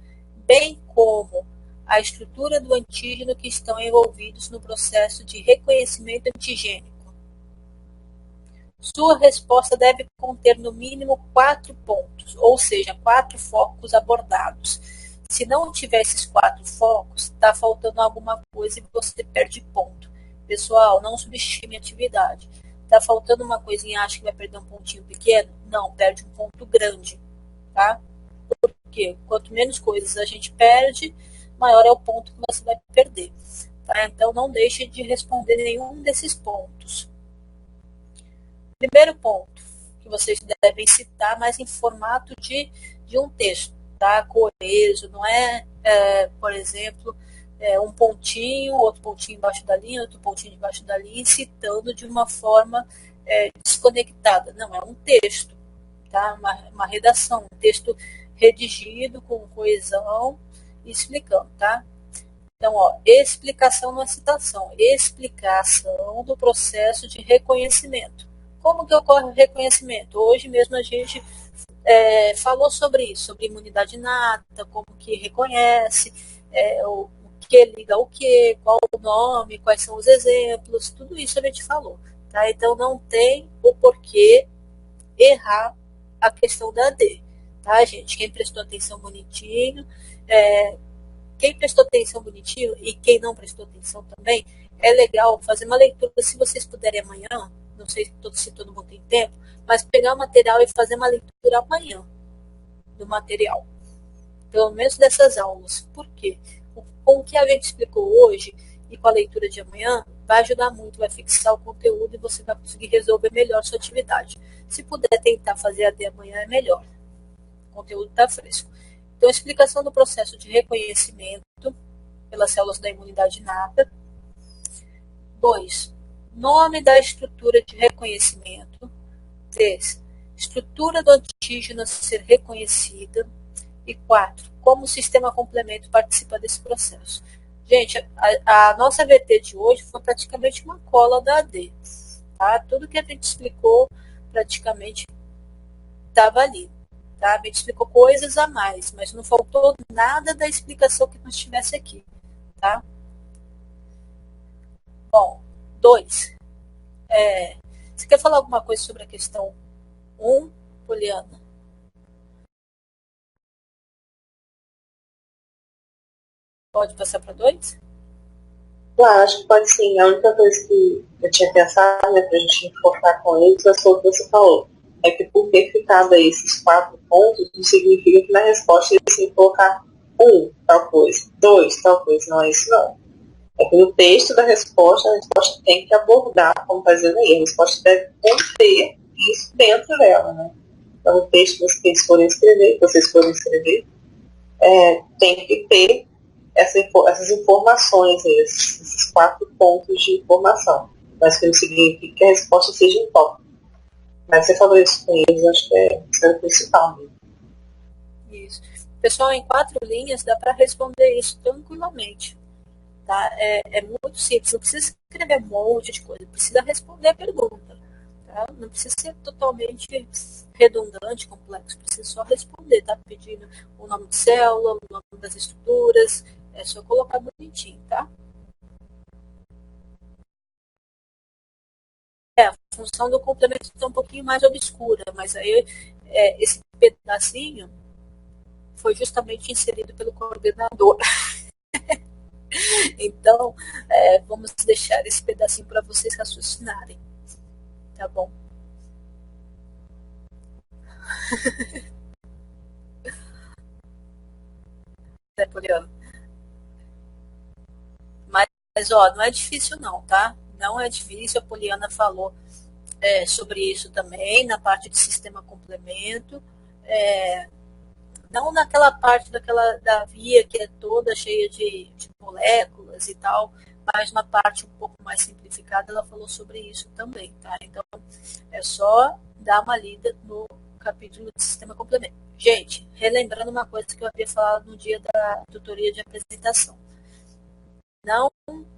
bem como a estrutura do antígeno que estão envolvidos no processo de reconhecimento antigênico. Sua resposta deve conter no mínimo 4 pontos, ou seja, 4 focos abordados. Se não tiver esses 4 focos, está faltando alguma coisa e você perde ponto. Pessoal, não subestime a atividade. Está faltando uma coisinha, acha que vai perder um pontinho pequeno? Não, perde um ponto grande, tá? Porque quanto menos coisas a gente perde, maior é o ponto que você vai perder. Tá? Então, não deixe de responder nenhum desses pontos. Primeiro ponto que vocês devem citar, mas em formato de um texto, tá? Coeso, não por exemplo, um pontinho, outro pontinho embaixo da linha, outro pontinho embaixo da linha, citando de uma forma desconectada. Não, é um texto, tá? Uma redação, um texto redigido com coesão, explicando, tá? Então, ó, explicação não é citação, explicação do processo de reconhecimento. Como que ocorre o reconhecimento? Hoje mesmo a gente falou sobre isso, sobre imunidade inata, como que reconhece, o que liga o que, qual o nome, quais são os exemplos, tudo isso a gente falou. Tá? Então não tem o porquê errar a questão da D. Tá, gente? Quem prestou atenção bonitinho, quem prestou atenção bonitinho e quem não prestou atenção também, é legal fazer uma leitura, se vocês puderem amanhã, não sei se todo mundo tem tempo, mas pegar o material e fazer uma leitura amanhã do material. Pelo menos dessas aulas. Por quê? Com o que a gente explicou hoje e com a leitura de amanhã, vai ajudar muito, vai fixar o conteúdo e você vai conseguir resolver melhor sua atividade. Se puder tentar fazer a de amanhã, é melhor. O conteúdo está fresco. Então, explicação do processo de reconhecimento pelas células da imunidade inata. 2. Nome da estrutura de reconhecimento. 3. Estrutura do antígeno a ser reconhecida. E 4. Como o sistema complemento participa desse processo. Gente, a nossa VT de hoje foi praticamente uma cola da AD. Tá? Tudo que a gente explicou praticamente estava ali. Tá? A gente explicou coisas a mais, mas não faltou nada da explicação que nós tivesse aqui. Tá? Bom, 2. Você quer falar alguma coisa sobre a questão 1, Poliana? Pode passar para 2? Claro, acho que pode sim. A única coisa que eu tinha pensado, né, pra gente focar com eles, é sobre o que você falou. É que por ter ficado aí esses 4 pontos, não significa que na resposta eles têm que colocar 1, tal coisa, 2, tal coisa. Não é isso, não. É que no texto da resposta, a resposta tem que abordar, como está dizendo aí, a resposta deve conter isso dentro dela, né? Então, o texto que vocês forem escrever, tem que ter essas informações, esses 4 pontos de informação. Mas que não significa que a resposta seja em top. Mas você falou isso com eles, acho que é o principal mesmo. Isso. Pessoal, em 4 linhas dá para responder isso tranquilamente. Tá? É muito simples, não precisa escrever um monte de coisa, precisa responder a pergunta. Tá? Não precisa ser totalmente redundante, complexo, precisa só responder, tá? Pedindo o nome de célula, o nome das estruturas, é só colocar bonitinho, tá? a função do complemento está um pouquinho mais obscura, mas aí esse pedacinho foi justamente inserido pelo coordenador. Então, vamos deixar esse pedacinho para vocês raciocinarem, tá bom? Poliana. Mas, não é difícil não, tá? Não é difícil, a Poliana falou sobre isso também, na parte de sistema complemento. Não naquela parte da via que é toda cheia de moléculas e tal, mas uma parte um pouco mais simplificada, ela falou sobre isso também, tá? Então, é só dar uma lida no capítulo de sistema complemento. Gente, relembrando uma coisa que eu havia falado no dia da tutoria de apresentação. Não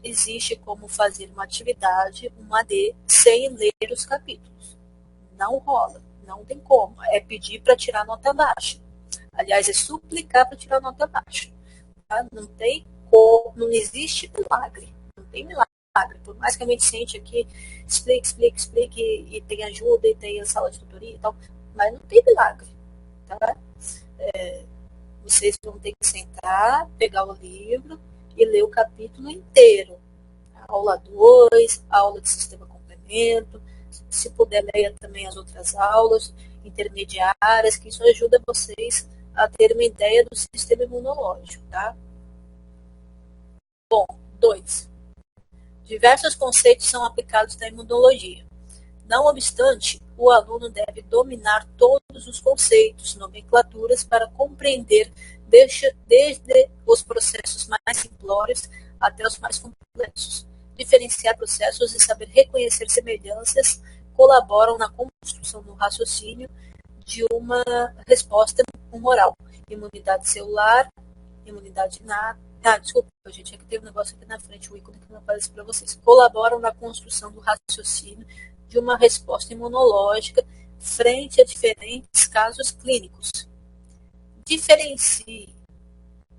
existe como fazer uma atividade, uma AD, sem ler os capítulos. Não rola, não tem como. É pedir para tirar nota baixa. Aliás, é suplicar para tirar nota baixa. Tá? Não tem como, não existe milagre. Não tem milagre. Por mais que a mente sente aqui, explique, e tem ajuda, e tem a sala de tutoria e tal, mas não tem milagre. Tá? Vocês vão ter que sentar, pegar o livro e ler o capítulo inteiro. Aula 2, aula de sistema complemento. Se puder, leia também as outras aulas intermediárias, que isso ajuda vocês a ter uma ideia do sistema imunológico, tá? Bom, 2. Diversos conceitos são aplicados na imunologia. Não obstante, o aluno deve dominar todos os conceitos, nomenclaturas, para compreender desde os processos mais simplórios até os mais complexos. Diferenciar processos e saber reconhecer semelhanças colaboram na construção do raciocínio de uma resposta humoral. Imunidade celular, imunidade inata. Desculpa, gente, é que tem um negócio aqui na frente, o ícone que não aparece para vocês. Colaboram na construção do raciocínio de uma resposta imunológica frente a diferentes casos clínicos. Diferencie,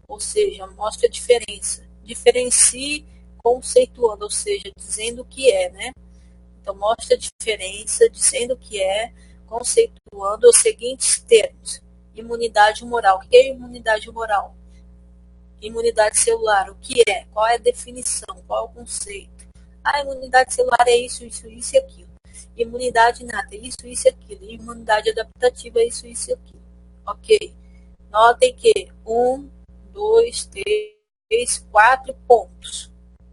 ou seja, mostre a diferença. Diferencie conceituando, ou seja, dizendo o que é, né? Então, mostre a diferença, dizendo o que é, conceituando os seguintes termos. Imunidade humoral. O que é imunidade humoral? Imunidade celular. O que é? Qual é a definição? Qual é o conceito? A imunidade celular é isso e aquilo. Imunidade inata é isso e aquilo. Imunidade adaptativa é isso e aquilo. Ok. Notem que 1, 2, 3, 4 pontos.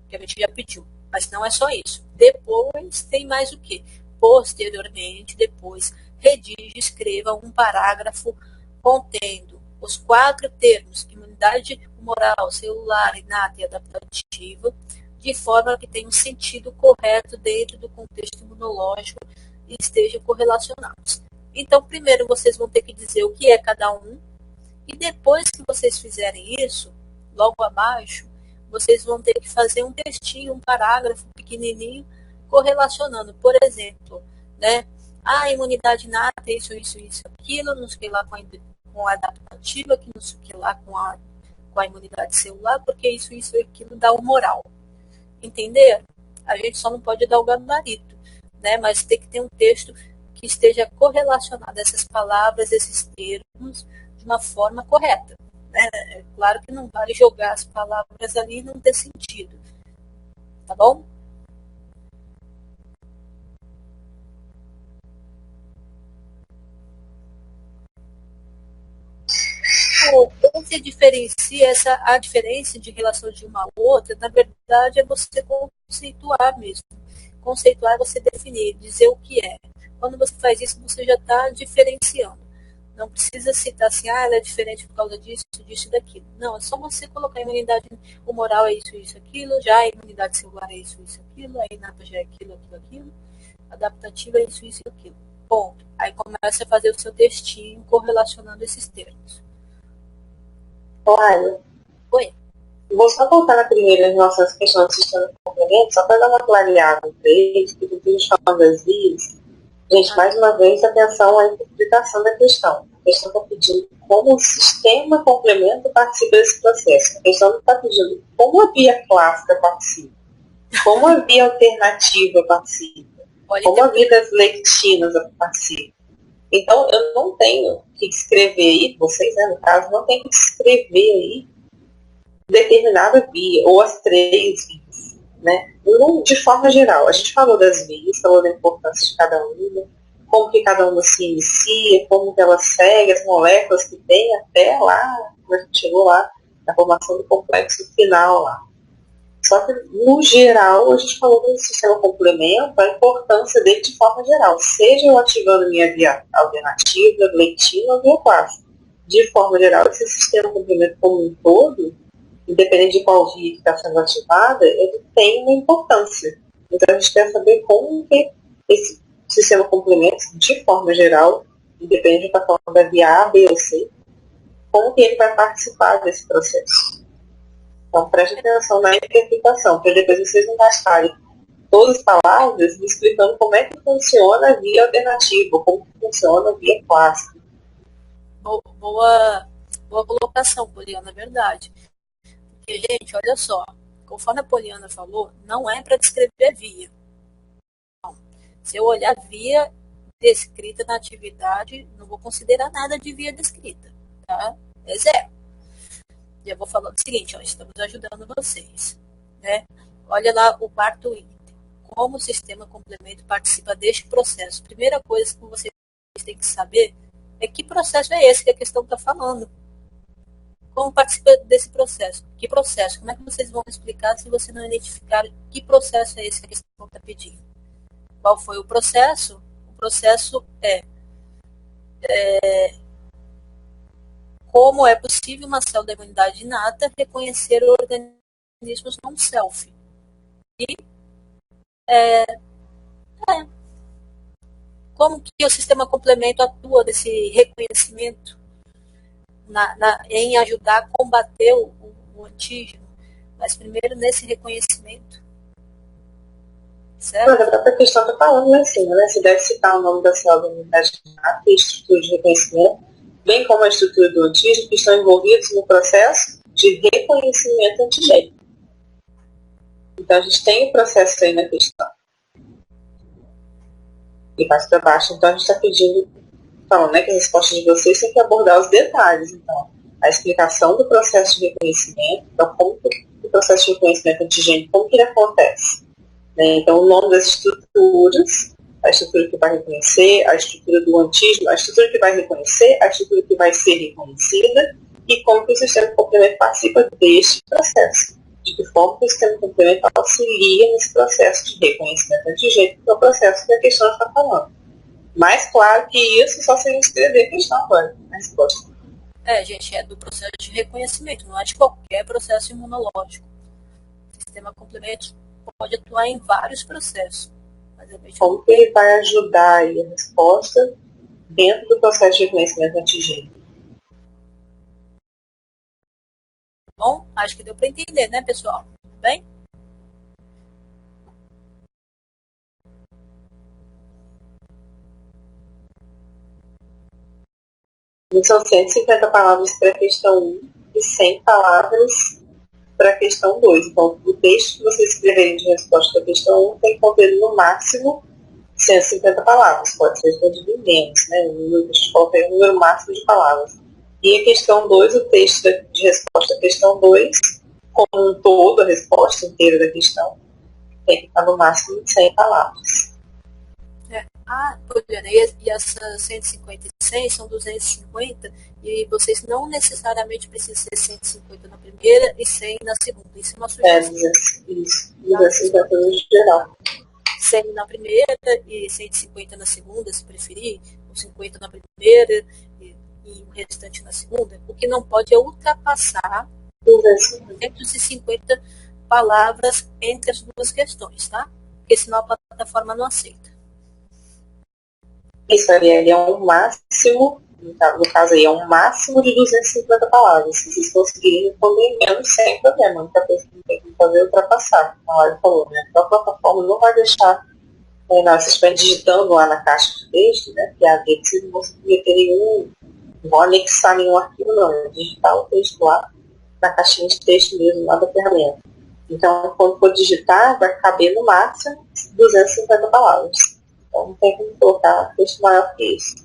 Que a gente já pediu. Mas não é só isso. Depois tem mais o quê? Posteriormente, depois, redige, escreva um parágrafo contendo os 4 termos, imunidade humoral, celular, inata e adaptativa, de forma que tenha um sentido correto dentro do contexto imunológico e estejam correlacionados. Então, primeiro vocês vão ter que dizer o que é cada um, e depois que vocês fizerem isso, logo abaixo, vocês vão ter que fazer um textinho, um parágrafo pequenininho, correlacionando. Por exemplo, né? A imunidade inata, isso, aquilo, não sei lá com a adaptativa, que não sei lá com a imunidade celular, porque isso e aquilo dá humoral. Entender? A gente só não pode dar o gabarito, né? Mas tem que ter um texto que esteja correlacionado a essas palavras, esses termos, de uma forma correta. É claro que não vale jogar as palavras ali e não ter sentido. Tá bom? Você diferencia a diferença de relação de uma a outra, na verdade, é você conceituar mesmo. Conceituar é você definir, dizer o que é. Quando você faz isso, você já está diferenciando. Não precisa citar assim, ela é diferente por causa disso e daquilo. Não, é só você colocar a imunidade humoral é isso, aquilo, já a imunidade celular é isso, aquilo, a inata já é aquilo, adaptativa é isso, aquilo. Ponto. Aí começa a fazer o seu textinho correlacionando esses termos. Olha. Oi. Vou só voltar na primeira nossas questões do sistema de complemento, só para dar uma clareada para eles, porque eu fiz falar vazios. Gente, mais uma vez, atenção à interpretação da questão. A questão está pedindo como o sistema complemento participa desse processo. A questão não está pedindo como a via clássica participa, como a via alternativa participa. como a vida das lectinas participam. Então, eu não tenho que descrever aí, vocês, né, no caso, não tem que descrever aí determinada via, ou as três vias, né? De forma geral, a gente falou das vias, falou da importância de cada uma, como que cada uma se inicia, como que ela segue, as moléculas que tem até lá, quando a gente chegou lá, na formação do complexo final lá. Só que, no geral, a gente falou do sistema complemento, a importância dele de forma geral, seja eu ativando minha via alternativa, lectina ou via clássica. De forma geral, esse sistema complemento como um todo, independente de qual via que está sendo ativada, ele tem uma importância. Então, a gente quer saber como que esse sistema complemento, de forma geral, independente de estar falando da via A, B ou C, como que ele vai participar desse processo. Então, preste atenção na interpretação, para depois vocês não gastarem todas as palavras me explicando como é que funciona a via alternativa, como que funciona a via clássica. Boa colocação, Poliana, é verdade. Porque, gente, olha só, conforme a Poliana falou, não é para descrever via. Não. Se eu olhar via descrita na atividade, não vou considerar nada de via descrita, tá? É zero. E eu vou falar o seguinte, ó, estamos ajudando vocês, né? Olha lá o quarto item. Como o sistema complemento participa deste processo? Primeira coisa que vocês têm que saber é que processo é esse que a questão está falando. Como participa desse processo? Que processo? Como é que vocês vão explicar se você não identificar que processo é esse que a questão está pedindo? Qual foi o processo? O processo é como é possível uma célula da imunidade inata reconhecer organismos não self. E como que o sistema complemento atua nesse reconhecimento em ajudar a combater o antígeno, mas primeiro nesse reconhecimento. Certo? Mas a própria questão está falando lá em cima, né? Você deve citar o nome da célula da imunidade inata e a estrutura de reconhecimento, bem como a estrutura do antígeno, que estão envolvidos no processo de reconhecimento antigênico. Então, a gente tem o processo aí na questão. E vai para baixo. Então, a gente está pedindo, falando, né, que a resposta de vocês tem que abordar os detalhes. Então, a explicação do processo de reconhecimento, então, como que o processo de reconhecimento antigênico, como que ele acontece. Né? Então, o nome das estruturas, a estrutura que vai reconhecer, a estrutura do antígeno, a estrutura que vai reconhecer, a estrutura que vai ser reconhecida e como que o sistema complemento participa deste processo. De que forma que o sistema complemento auxilia nesse processo de reconhecimento antigênico, que é o processo que a questão está falando. Mais claro que isso, só se escrever a questão agora, a resposta. Gente, é do processo de reconhecimento, não é de qualquer processo imunológico. O sistema complemento pode atuar em vários processos. Como que ele vai ajudar aí a resposta dentro do processo de reconhecimento antigênico? Bom, acho que deu para entender, né, pessoal? Tudo bem? São 150 palavras para a questão 1 e 100 palavras para a questão 2. Então, o texto que vocês escreverem de resposta para a questão 1 tem que conter no máximo 150 palavras. Pode ser de menos, né? A gente coloca aí o número máximo de palavras. E a questão 2, o texto de resposta à questão 2, como um todo, a resposta inteira da questão, tem que estar no máximo de 100 palavras. Poliana, e essas 150 e 100 são 250 e vocês não necessariamente precisam ser 150 na primeira e 100 na segunda. Isso é uma sugestão. Isso. 250 no geral. 100 na primeira e 150 na segunda, se preferir, ou 50 na primeira e o restante na segunda. O que não pode é ultrapassar 250 palavras entre as duas questões, tá? Porque senão a plataforma não aceita. Isso ali é um máximo, no caso aí, é um máximo de 250 palavras. Se vocês conseguirem responder menos, sem problema. A única coisa que tem que fazer é ultrapassar, como a Laura falou, né? Então a plataforma não vai deixar, vocês estiverem digitando lá na caixa de texto, né? Que a dele vocês não vão submeter nenhum, não vão anexar nenhum arquivo, não. É digitar o texto lá na caixinha de texto mesmo, lá da ferramenta. Então, quando for digitar, vai caber no máximo 250 palavras. Então não tem como colocar texto maior que isso.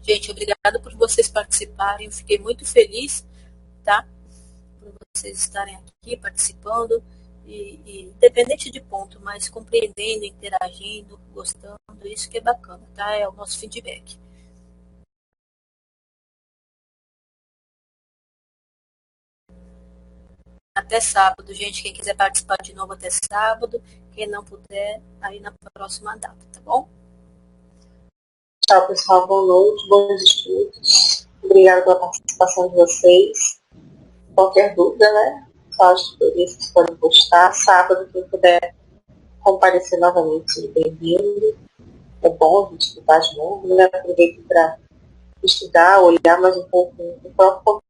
Gente, obrigada por vocês participarem. Eu fiquei muito feliz, tá? Por vocês estarem aqui participando. E independente de ponto, mas compreendendo, interagindo, gostando, isso que é bacana, tá? É o nosso feedback. Até sábado, gente. Quem quiser participar de novo até sábado. Quem não puder, aí na próxima data, tá bom? Tchau, pessoal. Boa noite, bons estudos. Obrigada pela participação de vocês. Qualquer dúvida, né? Só as tutorias que vocês podem postar. Sábado, quem puder comparecer novamente, seja bem-vindo. É bom a gente estudar de novo, né? Aproveito para estudar, olhar mais um pouco o próprio